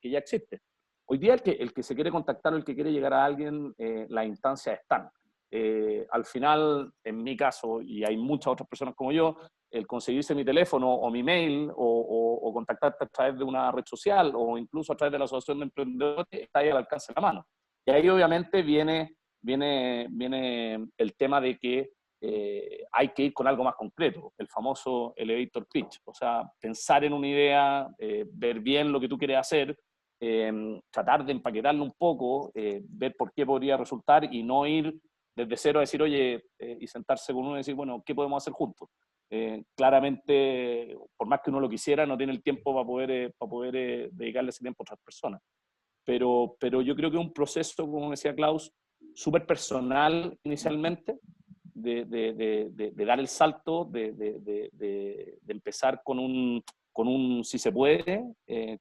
ya existe. Hoy día el que se quiere contactar o el que quiere llegar a alguien, las instancias están. Al final, en mi caso, y hay muchas otras personas como yo, el conseguirse mi teléfono o mi mail o contactarte a través de una red social o incluso a través de la Asociación de Emprendedores está ahí al alcance de la mano. Y ahí obviamente viene el tema de que hay que ir con algo más concreto, el famoso elevator pitch, o sea, pensar en una idea, ver bien lo que tú quieres hacer, tratar de empaquetarlo un poco, ver por qué podría resultar y no ir desde cero a decir, oye, y sentarse con uno y decir, bueno, ¿qué podemos hacer juntos? Claramente, por más que uno lo quisiera, no tiene el tiempo para poder dedicarle ese tiempo a otras personas. Pero yo creo que es un proceso, como decía Klaus, súper personal inicialmente, de dar el salto, de empezar con un si se puede,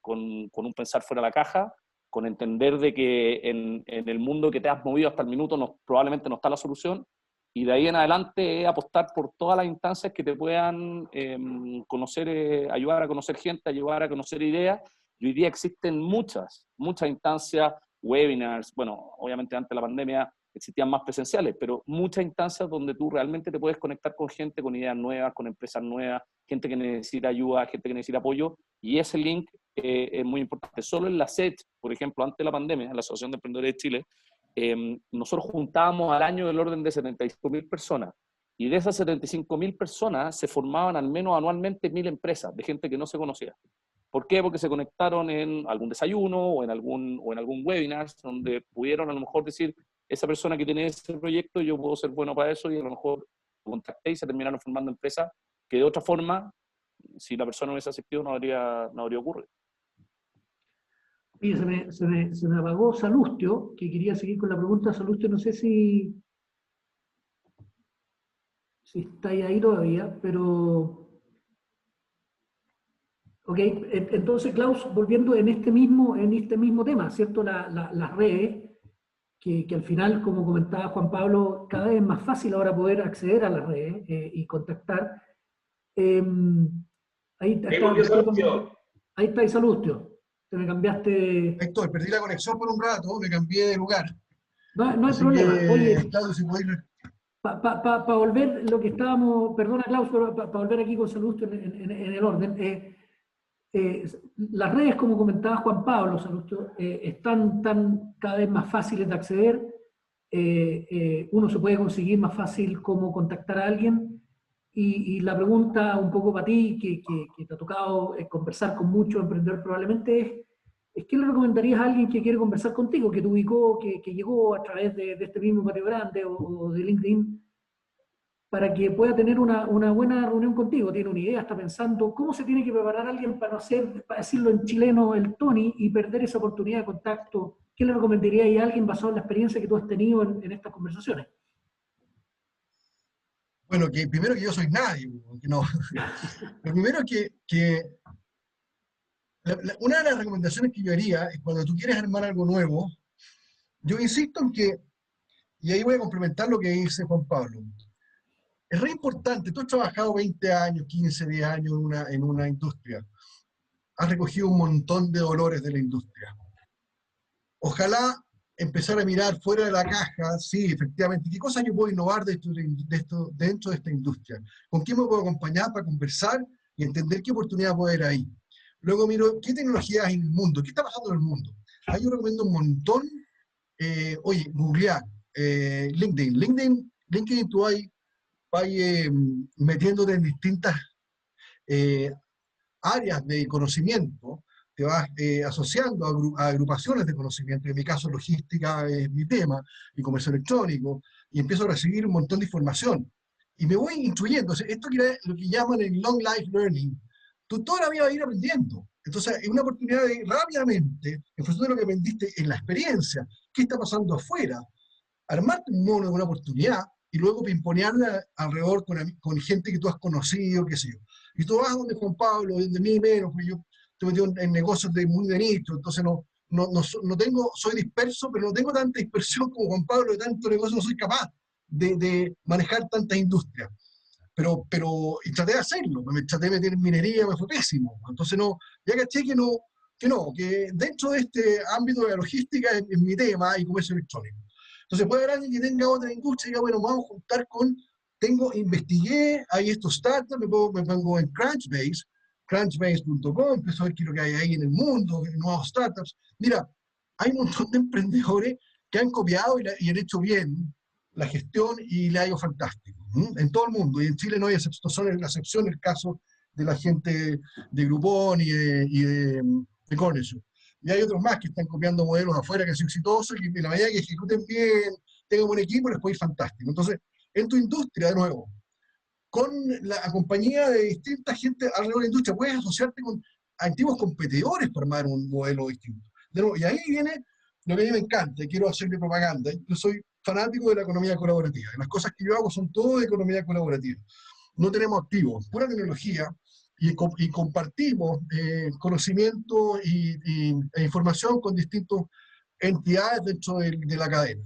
con un pensar fuera de la caja, con entender de que en el mundo que te has movido hasta el minuto probablemente no está la solución, y de ahí en adelante apostar por todas las instancias que te puedan conocer, ayudar a conocer gente, ayudar a conocer ideas. Y hoy día existen muchas instancias, webinars, bueno, obviamente antes de la pandemia existían más presenciales, pero muchas instancias donde tú realmente te puedes conectar con gente, con ideas nuevas, con empresas nuevas, gente que necesita ayuda, gente que necesita apoyo, y ese link es muy importante. Solo en la SET, por ejemplo, antes de la pandemia, en la Asociación de Emprendedores de Chile, nosotros juntábamos al año del orden de 75.000 personas, y de esas 75.000 personas se formaban al menos anualmente 1.000 empresas de gente que no se conocía. ¿Por qué? Porque se conectaron en algún desayuno o en algún webinar donde pudieron a lo mejor decir, esa persona que tiene ese proyecto, yo puedo ser bueno para eso, y a lo mejor contacté y se terminaron formando empresas que de otra forma, si la persona no hubiese asistido, no habría ocurrido. Oye, se me apagó Salustio, que quería seguir con la pregunta. Salustio, no sé si está ahí todavía, pero... Ok, entonces, Klaus, volviendo en este mismo tema, ¿cierto? Las redes, que al final, como comentaba Juan Pablo, cada vez es más fácil ahora poder acceder a las redes y contactar. Ahí está, Salustio. Te me cambiaste. Héctor, perdí la conexión por un rato, me cambié de lugar. No hay Así problema. que, Oye, Claudio, si podéis... para volver lo que estábamos, perdona Klaus, pero para volver aquí con Salustio en el orden. Las redes, como comentaba Juan Pablo, Salustio, están cada vez más fáciles de acceder. Uno se puede conseguir más fácil cómo contactar a alguien. Y la pregunta un poco para ti, que te ha tocado conversar con muchos emprendedores probablemente, es ¿qué le recomendarías a alguien que quiere conversar contigo, que te ubicó, que llegó a través de este mismo Patio Grande o de LinkedIn, para que pueda tener una buena reunión contigo? Tiene una idea, está pensando cómo se tiene que preparar alguien para no ser, para decirlo en chileno, el Tony, y perder esa oportunidad de contacto. ¿Qué le recomendarías a alguien basado en la experiencia que tú has tenido en estas conversaciones? Bueno, que primero que yo soy nadie, que no. Lo primero es que una de las recomendaciones que yo haría es cuando tú quieres armar algo nuevo, yo insisto en que, y ahí voy a complementar lo que dice Juan Pablo, es re importante, tú has trabajado 20 años, 15, 10 años en una industria, has recogido un montón de dolores de la industria. Ojalá empezar a mirar fuera de la caja, sí, efectivamente, ¿qué cosas yo puedo innovar dentro de esta industria? ¿Con quién me puedo acompañar para conversar y entender qué oportunidad puede haber ahí? Luego miro qué tecnologías hay en el mundo, qué está pasando en el mundo. Ahí yo recomiendo un montón, oye, googlear, LinkedIn. LinkedIn tú vas metiéndote en distintas áreas de conocimiento, te vas asociando a agrupaciones de conocimiento. En mi caso, logística es mi tema, y comercio electrónico, y empiezo a recibir un montón de información. Y me voy instruyendo. O sea, esto que lo que llaman el long life learning, tú toda la vida vas a ir aprendiendo. Entonces, es una oportunidad de rápidamente, en función de lo que aprendiste en la experiencia, qué está pasando afuera, armarte un mono de una oportunidad y luego pimponearla alrededor con gente que tú has conocido, qué sé yo. Y tú vas donde Juan Pablo, donde mí menos, porque yo estoy metido en negocios muy de nicho, entonces no tengo, soy disperso, pero no tengo tanta dispersión como Juan Pablo, de tanto negocio, no soy capaz de manejar tantas industrias. Y traté de hacerlo, me traté de meter en minería, me fue pésimo. Entonces ya caché que dentro de este ámbito de la logística es mi tema y comercio electrónico. Entonces puede haber alguien que tenga otra industria y diga, bueno, vamos a juntar investigué, hay estos startups, me pongo en crunchbase.com, empiezo a ver qué es lo que hay ahí en el mundo, nuevos startups. Mira, hay un montón de emprendedores que han copiado y han hecho bien la gestión y le ha ido fantástico. En todo el mundo, y en Chile no hay excepción, es la excepción el caso de la gente de Groupon y de Coneso. Y hay otros más que están copiando modelos afuera que son exitosos y en la medida que ejecuten bien, tengan un buen equipo, les puede ir fantástico. Entonces, en tu industria, de nuevo, con la compañía de distinta gente alrededor de la industria, puedes asociarte con antiguos competidores para armar un modelo distinto. De nuevo, y ahí viene lo que a mí me encanta, y quiero hacerle propaganda. Yo soy fanático de la economía colaborativa. Las cosas que yo hago son todo de economía colaborativa. No tenemos activos, pura tecnología, y compartimos conocimiento e información con distintas entidades dentro de la cadena.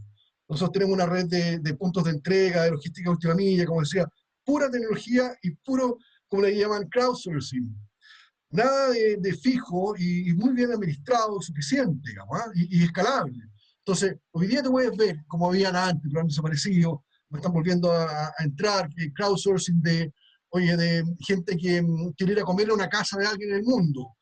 Nosotros tenemos una red de puntos de entrega, de logística última milla, como decía, pura tecnología y puro, como le llaman, crowdsourcing. Nada de fijo y muy bien administrado, suficiente, digamos, y escalable. Entonces, hoy día te puedes ver, como habían antes, pero han desaparecido, no están volviendo a entrar, crowdsourcing de gente que quiere ir a comer a una casa de alguien en el mundo,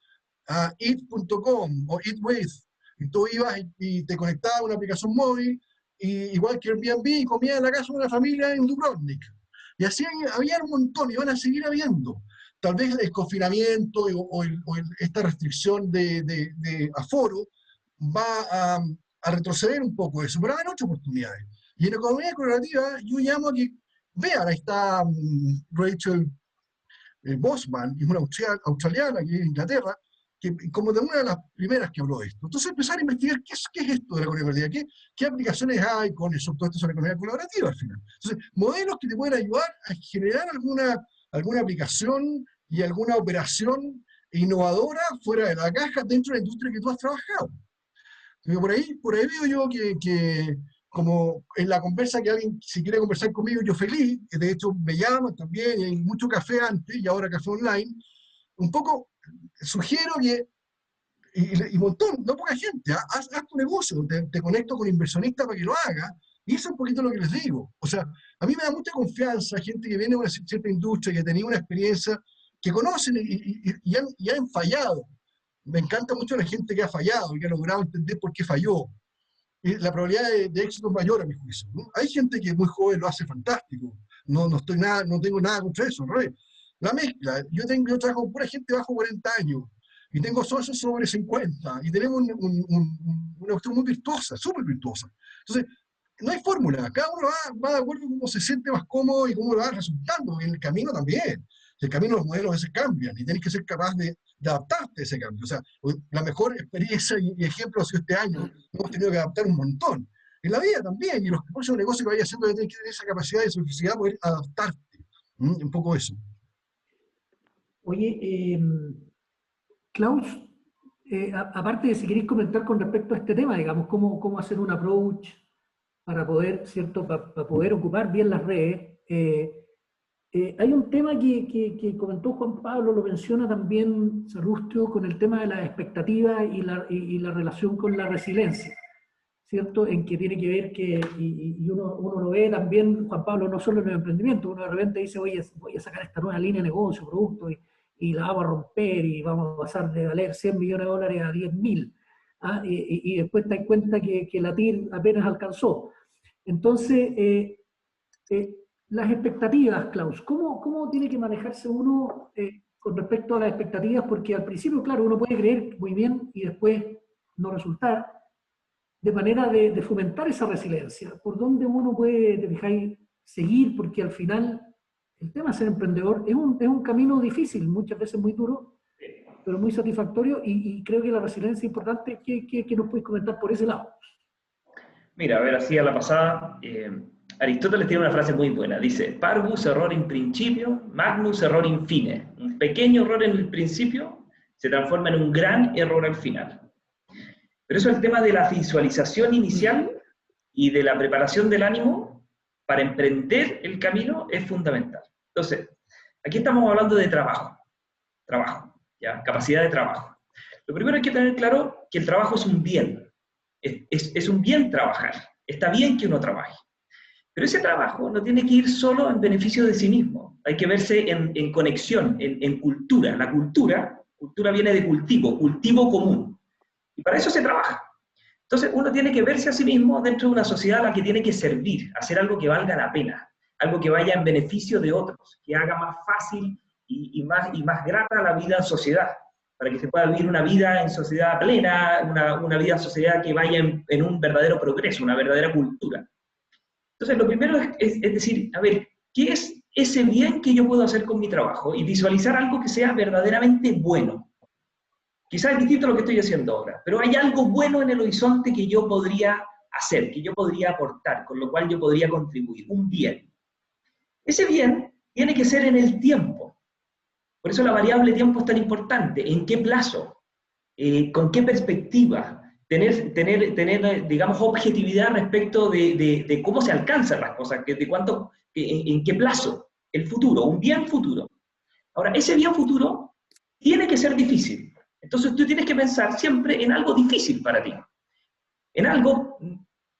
a eat.com o eatwith, y tú ibas y te conectabas a una aplicación móvil, igual que Airbnb, y comías en la casa de una familia en Dubrovnik. Y así había un montón, y van a seguir habiendo. Tal vez el confinamiento o esta restricción de aforo va a retroceder un poco eso, pero va a haber otras oportunidades. Y en economía colaborativa yo llamo a que vean, ahí está Rachel Bosman, que es una australiana aquí en Inglaterra, que como de una de las primeras que habló de esto. Entonces empezar a investigar qué es esto de la economía colaborativa, qué aplicaciones hay con eso, todo esto sobre economía colaborativa al final. Entonces, modelos que te pueden ayudar a generar alguna aplicación y alguna operación innovadora fuera de la caja dentro de la industria que tú has trabajado. Por ahí veo yo que como en la conversa que alguien, si quiere conversar conmigo, yo feliz, de hecho me llaman también, y hay mucho café antes y ahora café online, un poco sugiero que, y montón, no poca gente, haz tu negocio, te conecto con inversionistas para que lo haga, y eso es un poquito lo que les digo. O sea, a mí me da mucha confianza gente que viene de una cierta industria, que ha tenido una experiencia, que conocen y han fallado. Me encanta mucho la gente que ha fallado y que ha logrado entender por qué falló. Y la probabilidad de éxito es mayor a mi juicio, ¿no? Hay gente que es muy joven, lo hace fantástico. No tengo nada contra eso, ¿no? La mezcla. Yo trabajo con pura gente bajo 40 años y tengo socios sobre 50 y tenemos una cuestión muy virtuosa, súper virtuosa. Entonces, no hay fórmula. Cada uno va de acuerdo con cómo se siente más cómodo y cómo lo va resultando. En el camino también. El camino, los modelos a veces cambian y tienes que ser capaz de adaptarte a ese cambio. O sea, la mejor experiencia y ejemplo ha sido este año. Hemos tenido que adaptar un montón. En la vida también, y los próximos negocios que vayas haciendo tienes que tener esa capacidad y esa poder adaptarte. Un poco eso. Oye, Klaus, aparte de si queréis comentar con respecto a este tema, digamos, cómo hacer un approach para poder, ¿cierto?, para poder ocupar bien las redes. Hay un tema que comentó Juan Pablo, lo menciona también Sarrustio, con el tema de las expectativas y la relación con la resiliencia, ¿cierto? En que tiene que ver que, y uno lo ve también, Juan Pablo, no solo en el emprendimiento, uno de repente dice, oye, voy a sacar esta nueva línea de negocio, producto, y la vamos a romper, y vamos a pasar de valer 100 millones de dólares a 10.000, ¿ah? Y después te das cuenta que la TIR apenas alcanzó. Entonces, las expectativas, Klaus, ¿cómo tiene que manejarse uno con respecto a las expectativas? Porque al principio, claro, uno puede creer muy bien y después no resultar, de manera de fomentar esa resiliencia. ¿Por dónde uno puede, te fijáis, seguir? Porque al final el tema de ser emprendedor es un camino difícil, muchas veces muy duro, pero muy satisfactorio, y creo que la resiliencia es importante. ¿Qué nos puedes comentar por ese lado? Mira, a ver, así a la pasada, Aristóteles tiene una frase muy buena, dice, parvus error in principio, magnus error in fine. Un pequeño error en el principio se transforma en un gran error al final. Pero eso es el tema de la visualización inicial y de la preparación del ánimo para emprender el camino es fundamental. Entonces, aquí estamos hablando de trabajo, ¿ya? Capacidad de trabajo. Lo primero hay que tener claro que el trabajo es un bien, es un bien trabajar, está bien que uno trabaje. Pero ese trabajo no tiene que ir solo en beneficio de sí mismo, hay que verse en conexión, en cultura. La cultura viene de cultivo común, y para eso se trabaja. Entonces uno tiene que verse a sí mismo dentro de una sociedad a la que tiene que servir, hacer algo que valga la pena, algo que vaya en beneficio de otros, que haga más fácil y más grata la vida en sociedad, para que se pueda vivir una vida en sociedad plena, una vida en sociedad que vaya en un verdadero progreso, una verdadera cultura. Entonces, lo primero es decir, a ver, ¿qué es ese bien que yo puedo hacer con mi trabajo? Y visualizar algo que sea verdaderamente bueno. Quizás es distinto a lo que estoy haciendo ahora, pero hay algo bueno en el horizonte que yo podría hacer, que yo podría aportar, con lo cual yo podría contribuir, un bien. Ese bien tiene que ser en el tiempo. Por eso la variable tiempo es tan importante. ¿En qué plazo? ¿Con qué perspectiva? Tener, digamos, objetividad respecto de cómo se alcanzan las cosas, en qué plazo, el futuro, un bien futuro. Ahora, ese bien futuro tiene que ser difícil. Entonces tú tienes que pensar siempre en algo difícil para ti, en algo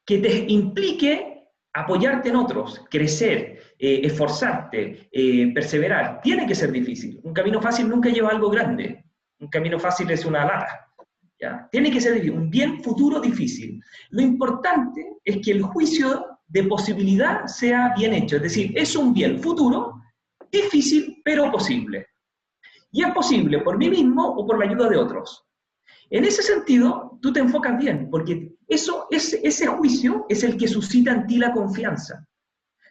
que te implique apoyarte en otros, crecer, esforzarte, perseverar. Tiene que ser difícil. Un camino fácil nunca lleva a algo grande. Un camino fácil es una lata. ¿Ya? Tiene que ser un bien futuro difícil. Lo importante es que el juicio de posibilidad sea bien hecho, es decir, es un bien futuro difícil pero posible. Y es posible por mí mismo o por la ayuda de otros. En ese sentido, tú te enfocas bien, porque ese juicio es el que suscita en ti la confianza.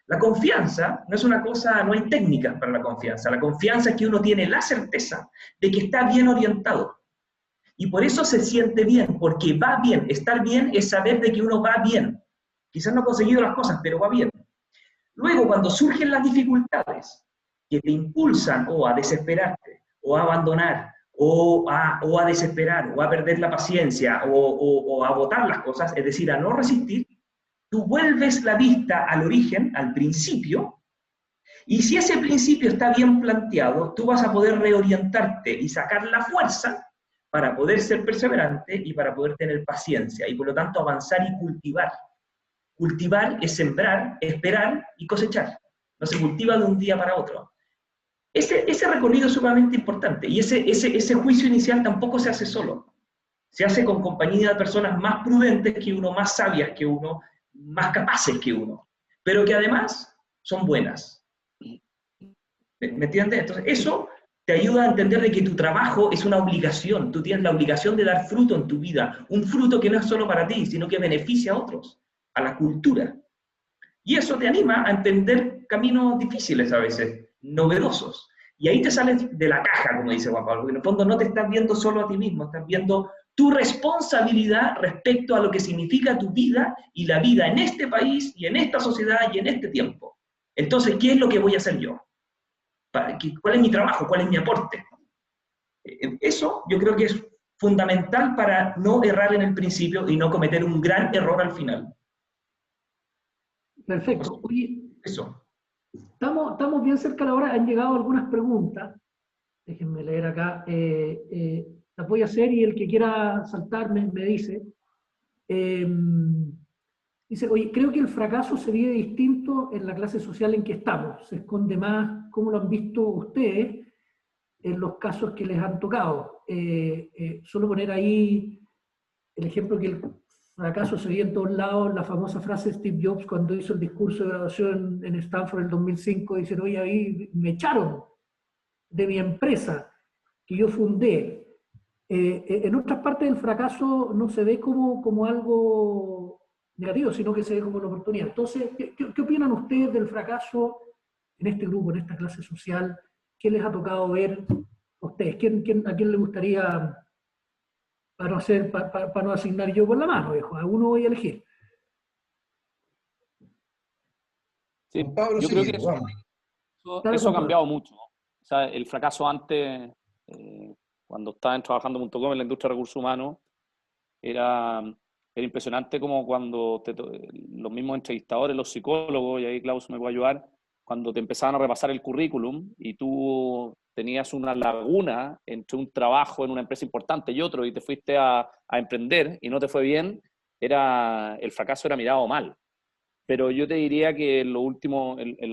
La confianza no es una cosa, no hay técnicas para la confianza. La confianza es que uno tiene la certeza de que está bien orientado. Y por eso se siente bien, porque va bien. Estar bien es saber de que uno va bien. Quizás no ha conseguido las cosas, pero va bien. Luego, cuando surgen las dificultades que te impulsan o a desesperarte, o a abandonar, o a desesperar, o a perder la paciencia, o a botar las cosas, es decir, a no resistir, tú vuelves la vista al origen, al principio, y si ese principio está bien planteado, tú vas a poder reorientarte y sacar la fuerza para poder ser perseverante y para poder tener paciencia, y por lo tanto avanzar y cultivar. Cultivar es sembrar, esperar y cosechar. No se cultiva de un día para otro. Ese recorrido es sumamente importante, y ese juicio inicial tampoco se hace solo. Se hace con compañía de personas más prudentes que uno, más sabias que uno, más capaces que uno, pero que además son buenas. ¿Me entiendes? Entonces, eso te ayuda a entender de que tu trabajo es una obligación. Tú tienes la obligación de dar fruto en tu vida, un fruto que no es solo para ti, sino que beneficia a otros, a la cultura. Y eso te anima a emprender caminos difíciles a veces, novedosos. Y ahí te sales de la caja, como dice Juan Pablo, porque en el fondo no te estás viendo solo a ti mismo, estás viendo tu responsabilidad respecto a lo que significa tu vida y la vida en este país y en esta sociedad y en este tiempo. Entonces, ¿qué es lo que voy a hacer yo? ¿Cuál es mi trabajo? ¿Cuál es mi aporte? Eso yo creo que es fundamental para no errar en el principio y no cometer un gran error al final. Perfecto. Oye, eso. Estamos bien cerca de la hora, han llegado algunas preguntas. Déjenme leer acá. Las voy a hacer y el que quiera saltar me dice. Dice, oye, creo que el fracaso se vive distinto en la clase social en que estamos. Se esconde más, ¿cómo lo han visto ustedes en los casos que les han tocado? Solo poner ahí el ejemplo que el fracaso se veía en todos lados, la famosa frase de Steve Jobs cuando hizo el discurso de graduación en Stanford en el 2005, dice, oye, ahí me echaron de mi empresa que yo fundé. En otras partes el fracaso no se ve como algo negativo, sino que se ve como una oportunidad. Entonces, ¿qué opinan ustedes del fracaso en este grupo, en esta clase social? ¿Qué les ha tocado ver a ustedes? ¿A quién le gustaría, para no asignar yo por la mano, viejo? A uno voy a elegir. Sí, Juan Pablo, yo creo que seguimos, vamos. eso ha cambiado mucho, ¿no? O sea, el fracaso antes, cuando estaban trabajando en .com en la industria de recursos humanos, era impresionante como cuando los mismos entrevistadores, los psicólogos, y ahí Klaus me puede ayudar, cuando te empezaban a repasar el currículum y tú tenías una laguna entre un trabajo en una empresa importante y otro y te fuiste a emprender y no te fue bien, el fracaso era mirado mal. Pero yo te diría que en la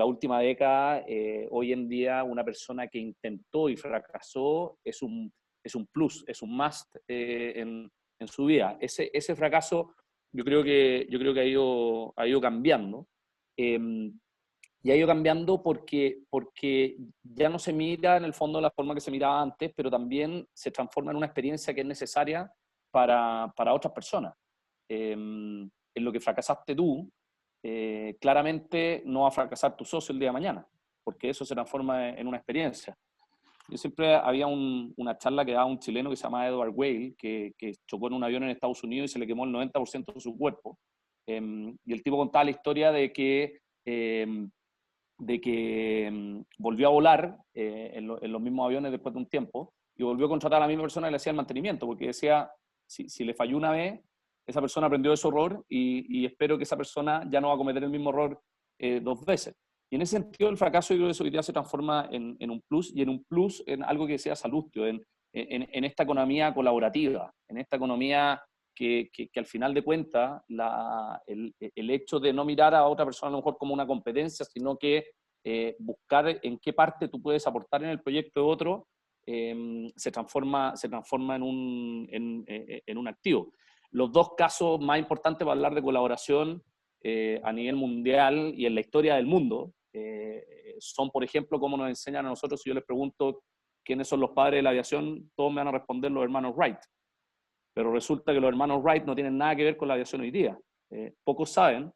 última década, hoy en día, una persona que intentó y fracasó es un plus, es un must en su vida. Ese fracaso yo creo que ha ido cambiando. Y ha ido cambiando porque ya no se mira en el fondo de la forma que se miraba antes, pero también se transforma en una experiencia que es necesaria para otras personas. En lo que fracasaste tú, claramente no va a fracasar tu socio el día de mañana, porque eso se transforma en una experiencia. Yo siempre había una charla que daba un chileno que se llama Edward Weil, que chocó en un avión en Estados Unidos y se le quemó el 90% de su cuerpo. Y el tipo contaba la historia de que volvió a volar en los mismos aviones después de un tiempo y volvió a contratar a la misma persona que le hacía el mantenimiento, porque decía, si le falló una vez, esa persona aprendió de su error y espero que esa persona ya no va a cometer el mismo error 2 veces. Y en ese sentido el fracaso yo creo que eso hoy día se transforma en un plus, y en un plus en algo que decía Salustio, en esta economía colaborativa, en esta economía que al final de cuentas el hecho de no mirar a otra persona a lo mejor como una competencia, sino que buscar en qué parte tú puedes aportar en el proyecto de otro, se transforma en un activo. Los 2 casos más importantes para hablar de colaboración a nivel mundial y en la historia del mundo son, por ejemplo, cómo nos enseñan a nosotros. Si yo les pregunto quiénes son los padres de la aviación, todos me van a responder los hermanos Wright. Pero resulta que los hermanos Wright no tienen nada que ver con la aviación hoy día. Pocos saben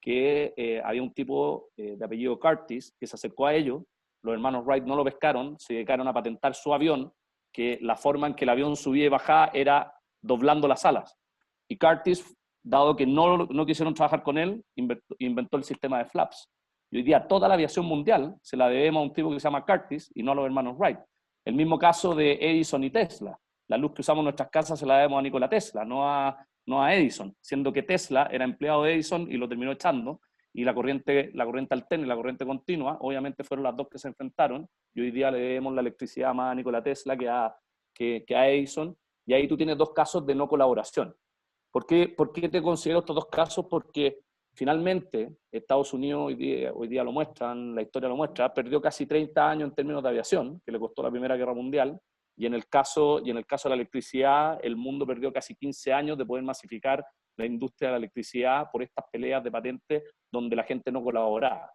que había un tipo de apellido Curtiss que se acercó a ellos, los hermanos Wright no lo pescaron, se dedicaron a patentar su avión, que la forma en que el avión subía y bajaba era doblando las alas. Y Curtiss, dado que no quisieron trabajar con él, inventó el sistema de flaps. Y hoy día toda la aviación mundial se la debemos a un tipo que se llama Curtiss y no a los hermanos Wright. El mismo caso de Edison y Tesla. La luz que usamos en nuestras casas se la debemos a Nikola Tesla, no a Edison, siendo que Tesla era empleado de Edison y lo terminó echando, y la corriente alterna y la corriente continua, obviamente fueron las 2 que se enfrentaron, y hoy día le debemos la electricidad más a Nikola Tesla que a Edison, y ahí tú tienes 2 casos de no colaboración. ¿Por qué te considero estos 2 casos? Porque finalmente Estados Unidos hoy día lo muestran, la historia lo muestra, perdió casi 30 años en términos de aviación, que le costó la Primera Guerra Mundial, y en el caso de la electricidad, el mundo perdió casi 15 años de poder masificar la industria de la electricidad por estas peleas de patentes donde la gente no colaboraba.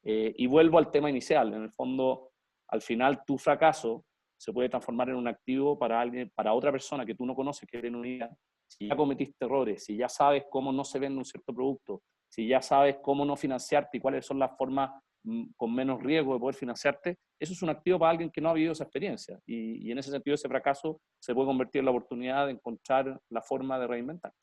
Y vuelvo al tema inicial, en el fondo, al final tu fracaso se puede transformar en un activo para otra persona que tú no conoces, que tiene una idea. Si ya cometiste errores, si ya sabes cómo no se vende un cierto producto, si ya sabes cómo no financiarte y cuáles son las formas con menos riesgo de poder financiarte, eso es un activo para alguien que no ha vivido esa experiencia. Y en ese sentido, ese fracaso se puede convertir en la oportunidad de encontrar la forma de reinventar.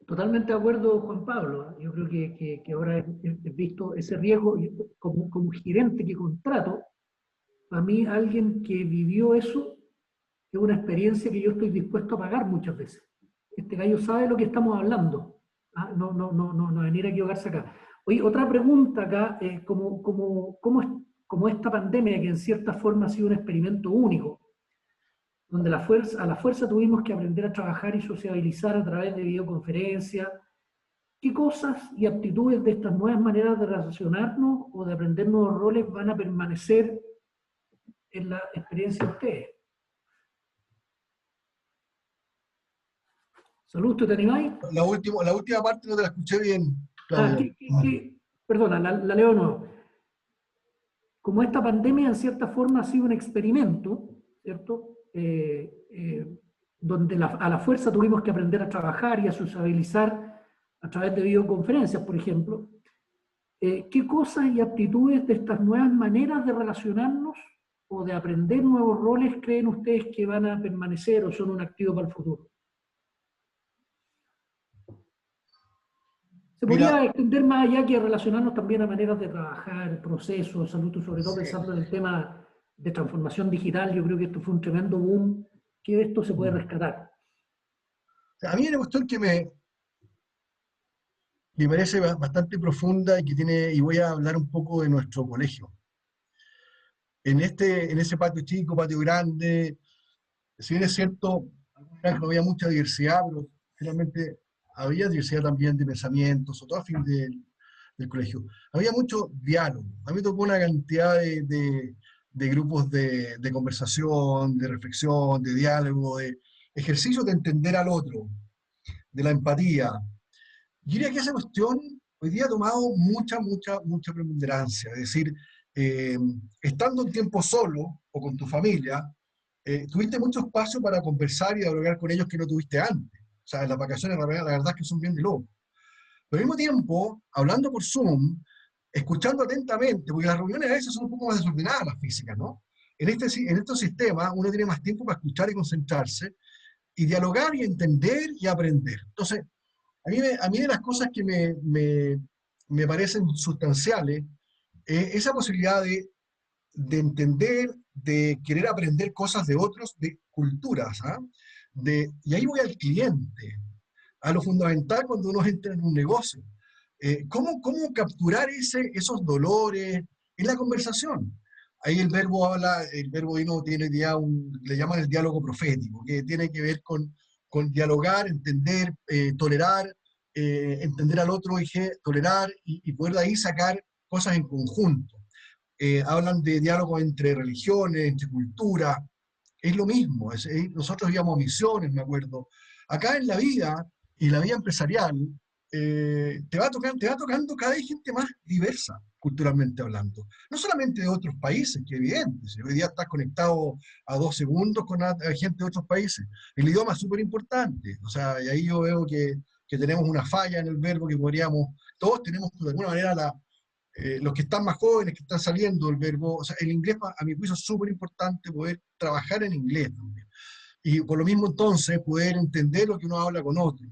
Totalmente de acuerdo, Juan Pablo. Yo creo que ahora he visto ese riesgo como gerente que contrato. Para mí, alguien que vivió eso es una experiencia que yo estoy dispuesto a pagar muchas veces. Este gallo sabe lo que estamos hablando. No venir a equivocarse acá. Oye, otra pregunta acá, como esta pandemia, que en cierta forma ha sido un experimento único, donde a la fuerza tuvimos que aprender a trabajar y sociabilizar a través de videoconferencias, ¿qué cosas y aptitudes de estas nuevas maneras de relacionarnos o de aprender nuevos roles van a permanecer en la experiencia de ustedes? Salud, ¿te animáis? La última parte no te la escuché bien, Claudio. Perdona, la leo de nuevo. Como esta pandemia en cierta forma ha sido un experimento, ¿cierto? Donde a la fuerza tuvimos que aprender a trabajar y a sociabilizar a través de videoconferencias, por ejemplo. ¿Qué cosas y aptitudes de estas nuevas maneras de relacionarnos o de aprender nuevos roles creen ustedes que van a permanecer o son un activo para el futuro? Se podría extender más allá que relacionarnos también a maneras de trabajar, procesos, salud, sobre todo pensando en el tema de transformación digital. Yo creo que esto fue un tremendo boom, que de esto se puede rescatar. A mí hay una cuestión que me parece bastante profunda y que tiene, y voy a hablar un poco de nuestro colegio. En ese patio chico, patio grande, si bien es cierto, no había mucha diversidad, pero finalmente había diversidad también de pensamientos, o todo a fin del colegio. Había mucho diálogo. A mí me tocó una cantidad de grupos de conversación, de reflexión, de diálogo, de ejercicios de entender al otro, de la empatía. Yo diría que esa cuestión hoy día ha tomado mucha preponderancia. Es decir, estando un tiempo solo o con tu familia, tuviste mucho espacio para conversar y dialogar con ellos que no tuviste antes. O sea, en las vacaciones la verdad es que son bien de loco. Pero al mismo tiempo, hablando por Zoom, escuchando atentamente, porque las reuniones a veces son un poco más desordenadas las físicas, ¿no? En estos sistemas uno tiene más tiempo para escuchar y concentrarse, y dialogar y entender y aprender. Entonces, a mí de las cosas que me parecen sustanciales, esa posibilidad de entender, de querer aprender cosas de otros, de culturas, ¿ah? Y ahí voy al cliente, a lo fundamental cuando uno entra en un negocio. ¿Cómo capturar esos dolores en la conversación? Ahí el verbo no tiene ya le llaman el diálogo profético, que tiene que ver con dialogar, entender, tolerar, entender al otro, tolerar y poder de ahí sacar cosas en conjunto. Hablan de diálogo entre religiones, entre culturas, es lo mismo. Nosotros íbamos a misiones, me acuerdo. Acá en la vida y la vida empresarial, te va tocando cada vez gente más diversa, culturalmente hablando. No solamente de otros países, que es evidente. Si hoy día estás conectado a 2 segundos con gente de otros países. El idioma es súper importante. O sea, y ahí yo veo que tenemos una falla en el verbo que todos tenemos de alguna manera los que están más jóvenes, que están saliendo del verbo, o sea, el inglés a mi juicio es súper importante poder trabajar en inglés también. Y por lo mismo entonces poder entender lo que uno habla con otro.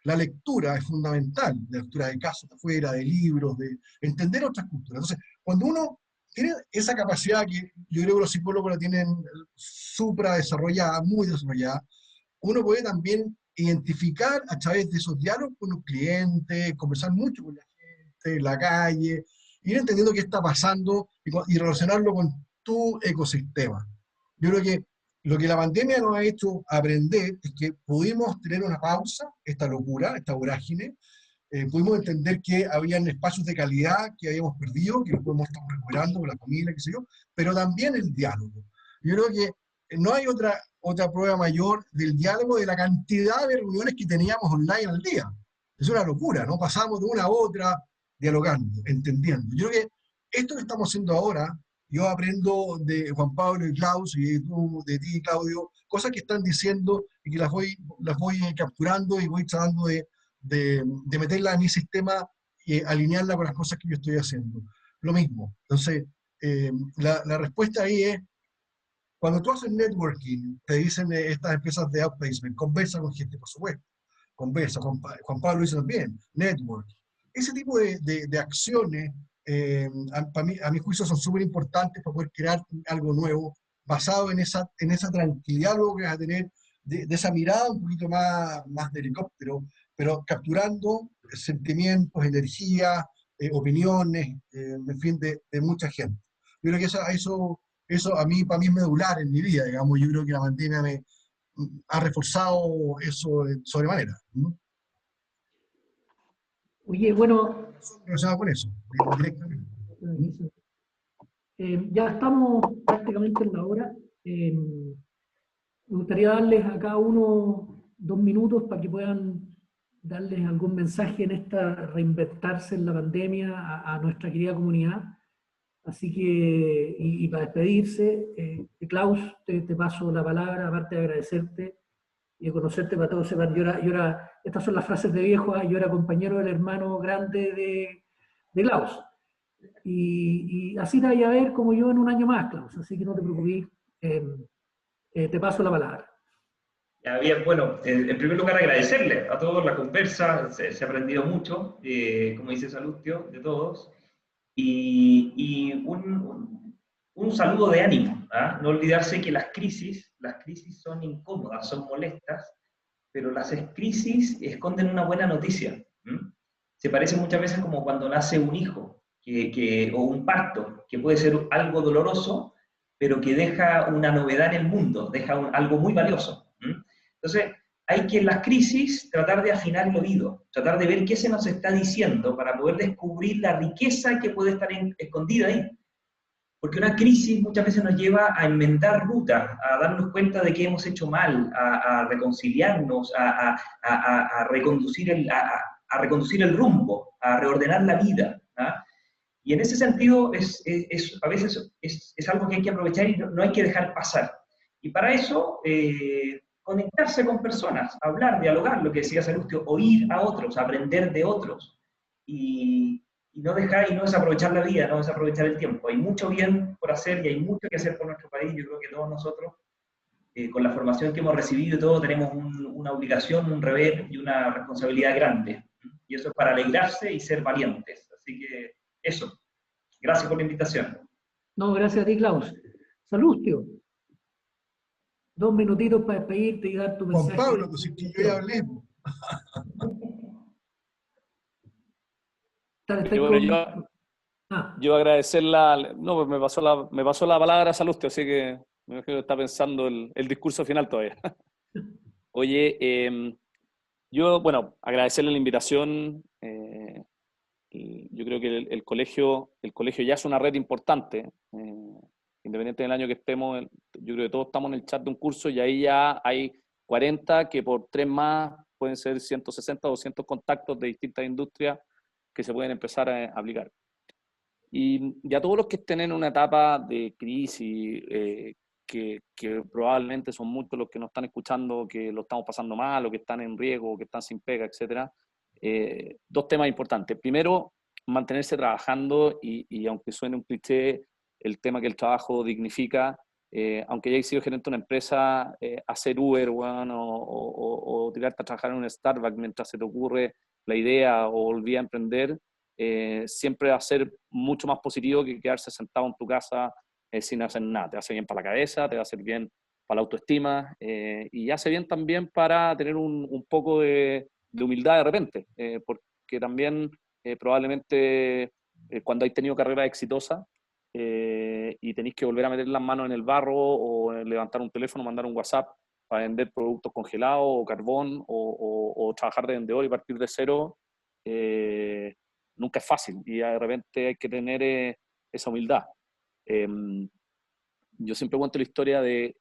La lectura es fundamental, la lectura de casos de afuera, de libros, de entender otras culturas. Entonces, cuando uno tiene esa capacidad que yo creo que los psicólogos la tienen supra desarrollada, muy desarrollada, uno puede también identificar a través de esos diálogos con los clientes, conversar mucho con la gente, en la calle, ir entendiendo qué está pasando y relacionarlo con tu ecosistema. Yo creo que lo que la pandemia nos ha hecho aprender es que pudimos tener una pausa, esta locura, esta vorágine, pudimos entender que habían espacios de calidad que habíamos perdido, que los podemos estar recuperando con la familia, qué sé yo, pero también el diálogo. Yo creo que no hay otra prueba mayor del diálogo, de la cantidad de reuniones que teníamos online al día. Es una locura, ¿no? Pasamos de una a otra, dialogando, entendiendo. Yo creo que esto que estamos haciendo ahora, yo aprendo de Juan Pablo y Klaus, y de ti, Claudio, cosas que están diciendo y que las voy capturando y voy tratando de meterla en mi sistema y alinearla con las cosas que yo estoy haciendo. Lo mismo. Entonces, la respuesta ahí es, cuando tú haces networking, te dicen estas empresas de outplacement, conversa con gente, por supuesto. Conversa, Juan Pablo dice también, network. Ese tipo de acciones, a mi juicio, son súper importantes para poder crear algo nuevo, basado en esa tranquilidad luego que vas a tener, de esa mirada un poquito más de helicóptero, pero capturando sentimientos, energía, opiniones, en fin, de mucha gente. Yo creo que eso para mí es medular en mi vida, digamos. Yo creo que la pandemia ha reforzado eso de sobremanera, ¿no? Oye, bueno, Relacionado con eso, directamente. Ya estamos prácticamente en la hora. Me gustaría darles a cada uno 2 minutos para que puedan darles algún mensaje en esta reinventarse en la pandemia a nuestra querida comunidad. Así que, y para despedirse, Klaus, te paso la palabra, aparte de agradecerte y de conocerte para todos sepan. Estas son las frases de viejo, yo era compañero del hermano grande de Klaus. Y así te vaya a ver como yo en un año más, Klaus, así que no te preocupes, te paso la palabra. Ya, bien, bueno, en primer lugar agradecerle a todos la conversa, se ha aprendido mucho, como dice Salustio, de todos, y un saludo de ánimo, ¿ah? No olvidarse que las crisis son incómodas, son molestas, pero las crisis esconden una buena noticia. Se parece muchas veces como cuando nace un hijo o un parto, que puede ser algo doloroso, pero que deja una novedad en el mundo, deja algo muy valioso. Entonces, hay que en las crisis tratar de afinar el oído, tratar de ver qué se nos está diciendo para poder descubrir la riqueza que puede estar escondida ahí. Porque una crisis muchas veces nos lleva a enmendar rutas, a darnos cuenta de que hemos hecho mal, a reconciliarnos, a reconducir el rumbo, a reordenar la vida. ¿Ah? Y en ese sentido, a veces es algo que hay que aprovechar y no hay que dejar pasar. Y para eso, conectarse con personas, hablar, dialogar, lo que decía Salustio, oír a otros, aprender de otros. Y no dejar y no desaprovechar la vida, no desaprovechar el tiempo. Hay mucho bien por hacer y hay mucho que hacer por nuestro país. Yo creo que todos nosotros, con la formación que hemos recibido y todo, tenemos una obligación, un deber y una responsabilidad grande. Y eso es para alegrarse y ser valientes. Así que eso. Gracias por la invitación. No, gracias a ti, Klaus. Salustio. 2 minutitos para despedirte y dar tu mensaje. Juan Pablo, pues si yo ya hablé. Yo agradecerla, no, pues me pasó la palabra Salustio, así que me imagino que está pensando el discurso final todavía. Oye, yo, bueno, agradecerle la invitación. Yo creo que el colegio ya es una red importante, independiente del año que estemos. Yo creo que todos estamos en el chat de un curso y ahí ya hay 40 que por 3 más pueden ser 160 o 200 contactos de distintas industrias que se pueden empezar a aplicar. Y a todos los que estén en una etapa de crisis, que probablemente son muchos los que nos están escuchando, que lo estamos pasando mal, o que están en riesgo, o que están sin pega, etc. 2 temas importantes. Primero, mantenerse trabajando y aunque suene un cliché, el tema que el trabajo dignifica, aunque hayas sido gerente de una empresa, hacer Uber, bueno, o tirarte a trabajar en un Starbucks mientras se te ocurre la idea o volver a emprender, siempre va a ser mucho más positivo que quedarse sentado en tu casa sin hacer nada. Te hace bien para la cabeza, te va a hacer bien para la autoestima y hace bien también para tener un poco de humildad de repente, porque también probablemente cuando hay tenido carreras exitosas y tenéis que volver a meter las manos en el barro o levantar un teléfono, mandar un WhatsApp para vender productos congelados o carbón o trabajar de vendedor y partir de cero, nunca es fácil y de repente hay que tener esa humildad. Yo siempre cuento la historia de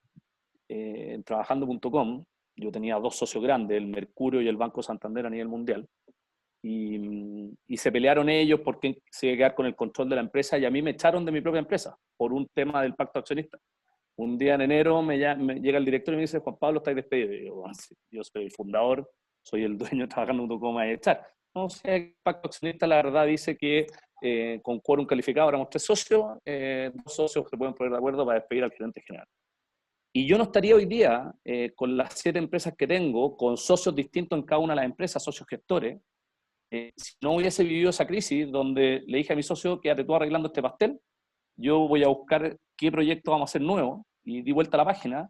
trabajando.com. Yo tenía 2 socios grandes, el Mercurio y el Banco Santander a nivel mundial, y se pelearon ellos porque se iba a quedar con el control de la empresa y a mí me echaron de mi propia empresa por un tema del pacto accionista. Un día en enero me llega el director y me dice: Juan Pablo, estáis despedido. Y digo: bueno, sí, yo soy el fundador, soy el dueño de trabajando.com, a echar. No sé, el pacto accionista la verdad dice que con quórum calificado éramos 3 socios, 2 socios se pueden poner de acuerdo para despedir al gerente general. Y yo no estaría hoy día con las 7 empresas que tengo, con socios distintos en cada una de las empresas, socios gestores, si no hubiese vivido esa crisis donde le dije a mi socio: quédate tú arreglando este pastel, yo voy a buscar qué proyecto vamos a hacer nuevo, y di vuelta a la página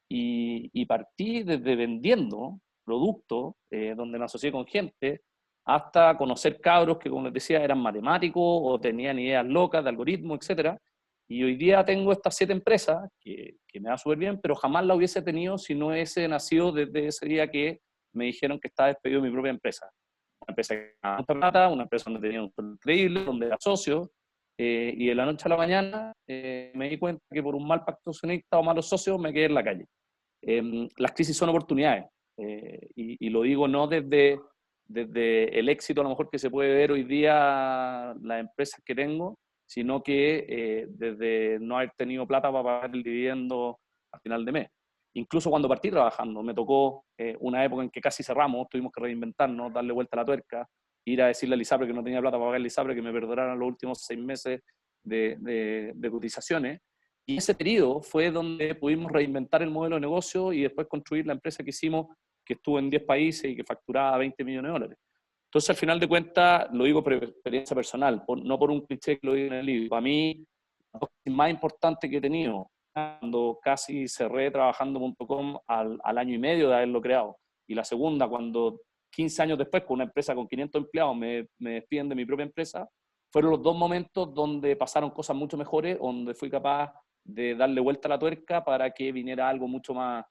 y partí desde vendiendo productos, donde me asocié con gente, hasta conocer cabros que, como les decía, eran matemáticos o tenían ideas locas de algoritmos, etc. Y hoy día tengo estas 7 empresas que me va súper bien, pero jamás la hubiese tenido si no hubiese nacido desde ese día que me dijeron que estaba despedido de mi propia empresa. Una empresa que ganaba mucha plata, una empresa donde tenía un sueldo increíble, donde era socio, y de la noche a la mañana me di cuenta que por un mal pacto accionista o malos socios me quedé en la calle. Las crisis son oportunidades, y lo digo no desde el éxito a lo mejor que se puede ver hoy día las empresas que tengo, sino que desde no haber tenido plata para pagar el dividendo al final de mes. Incluso cuando partí trabajando, me tocó una época en que casi cerramos, tuvimos que reinventarnos, darle vuelta a la tuerca, ir a decirle a ISAPRE que no tenía plata para pagar el ISAPRE, que me perdonaran los últimos 6 meses de cotizaciones, Y ese periodo fue donde pudimos reinventar el modelo de negocio y después construir la empresa que hicimos, que estuvo en 10 países y que facturaba 20 millones de dólares. Entonces, al final de cuentas, lo digo por experiencia personal, no por un cliché que lo digo en el libro. Para mí, la cosa más importante que he tenido, cuando casi cerré trabajando.com al año y medio de haberlo creado, y la segunda, cuando 15 años después, con una empresa con 500 empleados, me despiden de mi propia empresa, fueron los dos momentos donde pasaron cosas mucho mejores, donde fui capaz de darle vuelta a la tuerca para que viniera algo mucho más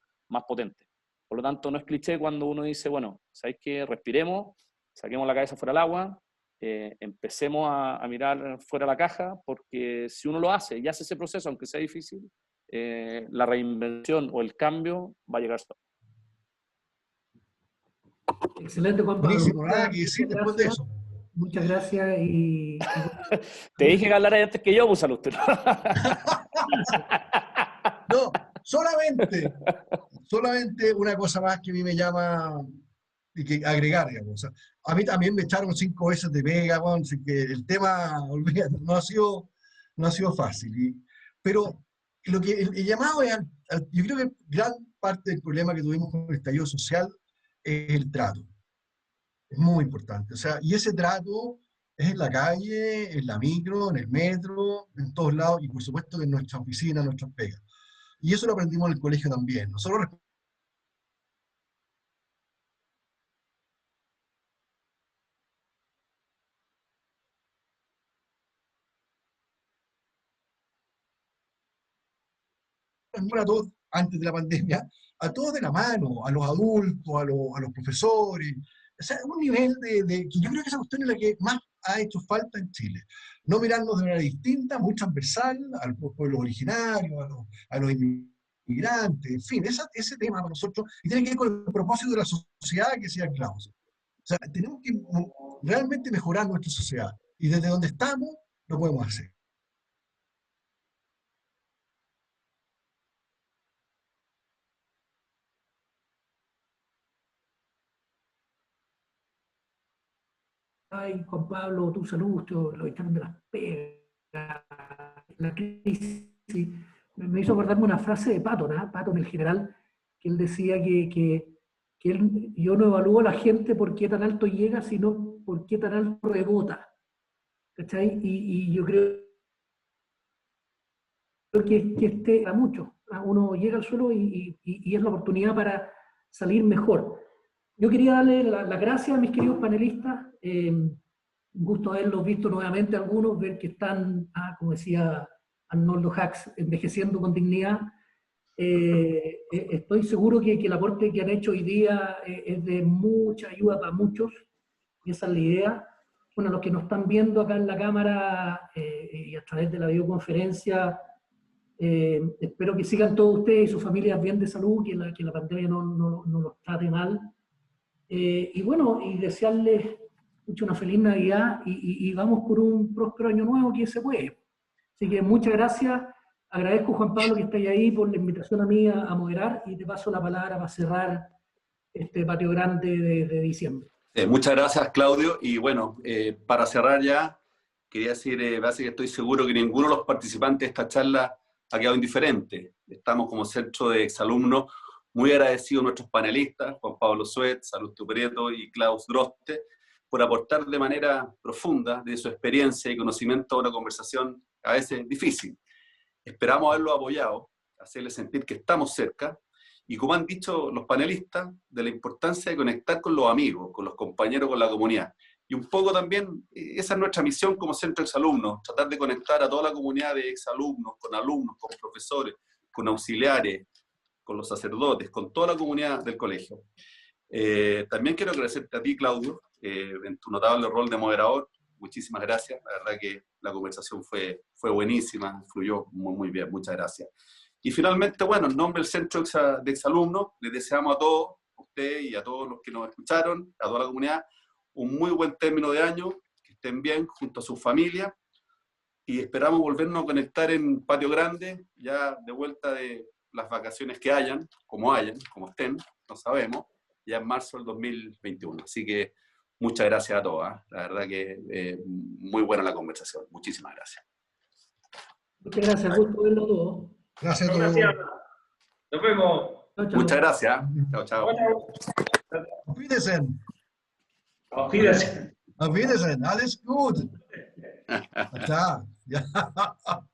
potente. Por lo tanto, no es cliché cuando uno dice, bueno, ¿sabéis qué? Respiremos, saquemos la cabeza fuera del agua, empecemos a mirar fuera de la caja, porque si uno lo hace y hace ese proceso, aunque sea difícil, la reinvención o el cambio va a llegar solo. Excelente, Juan Pablo. Buenísimo, nada que decir después de eso. Muchas gracias Te dije que hablaras antes que yo, pues salud. No, solamente una cosa más que a mí me llama y que agregar, digamos. O sea, a mí también me echaron 5 veces de pega, bueno, así que el tema, olvídate, no ha sido fácil. Pero lo que el llamado es, yo creo que gran parte del problema que tuvimos con el estallido social es el trato. Es muy importante. O sea, y ese trato es en la calle, en la micro, en el metro, en todos lados, y por supuesto en nuestra oficina, en nuestras pegas. Y eso lo aprendimos en el colegio también. Nosotros a todos, antes de la pandemia, a todos de la mano, a los adultos, a los profesores. O sea, un nivel que yo creo que esa cuestión es la que más ha hecho falta en Chile. No mirarnos de manera distinta, muy transversal, al pueblo originario, a los inmigrantes, en fin, ese tema para nosotros, y tiene que ver con el propósito de la sociedad que decía Klaus. O sea, tenemos que realmente mejorar nuestra sociedad, y desde donde estamos lo podemos hacer. Ay, Juan Pablo, tu salud, lo echaron de las pegas, la crisis. Me hizo acordarme una frase de Patton, ¿eh? Patton, el general, que él decía que yo no evalúo a la gente por qué tan alto llega, sino por qué tan alto rebota. ¿Cachai? Y yo creo que a mucho. Uno llega al suelo y es la oportunidad para salir mejor. Yo quería darle las gracias a mis queridos panelistas. Un gusto haberlos visto nuevamente algunos, ver que están, como decía Arnoldo Hacks, envejeciendo con dignidad. Estoy seguro que el aporte que han hecho hoy día es de mucha ayuda para muchos, y esa es la idea. Bueno, los que nos están viendo acá en la cámara y a través de la videoconferencia, espero que sigan todos ustedes y sus familias bien de salud, que la pandemia no los trate mal. Y bueno, y desearles una feliz Navidad y vamos por un próspero año nuevo que se puede. Así que muchas gracias. Agradezco, Juan Pablo, que estáis ahí por la invitación a mí a moderar, y te paso la palabra para cerrar este patio grande de diciembre. Muchas gracias, Claudio. Y bueno, para cerrar ya, quería decir, que estoy seguro que ninguno de los participantes de esta charla ha quedado indiferente. Estamos como centro de exalumnos muy agradecidos a nuestros panelistas, Juan Pablo Suet, Salustio Prieto y Klaus Droste, por aportar de manera profunda de su experiencia y conocimiento a una conversación a veces difícil. Esperamos haberlo apoyado, hacerles sentir que estamos cerca, y como han dicho los panelistas, de la importancia de conectar con los amigos, con los compañeros, con la comunidad. Y un poco también, esa es nuestra misión como centro de exalumnos, tratar de conectar a toda la comunidad de exalumnos, con profesores, con auxiliares, con los sacerdotes, con toda la comunidad del colegio. También quiero agradecerte a ti, Claudio, en tu notable rol de moderador. Muchísimas gracias. La verdad que la conversación fue buenísima, fluyó muy bien. Muchas gracias. Y finalmente, bueno, en nombre del Centro de Exalumnos, les deseamos a todos, a ustedes y a todos los que nos escucharon, a toda la comunidad, un muy buen término de año, que estén bien junto a sus familias, y esperamos volvernos a conectar en Patio Grande, ya de vuelta de las vacaciones que hayan, como estén, no sabemos, ya en marzo del 2021. Así que muchas gracias a todos. La verdad que muy buena la conversación. Muchísimas gracias. Muchas gracias, gusto verlo todo. Gracias a todos. Gracias. Nos vemos. Chao, chao. Muchas gracias. Chao, chao. Auf Wiedersehen. Auf Wiedersehen. Auf Wiedersehen. Alles gut. Na klar. Ja.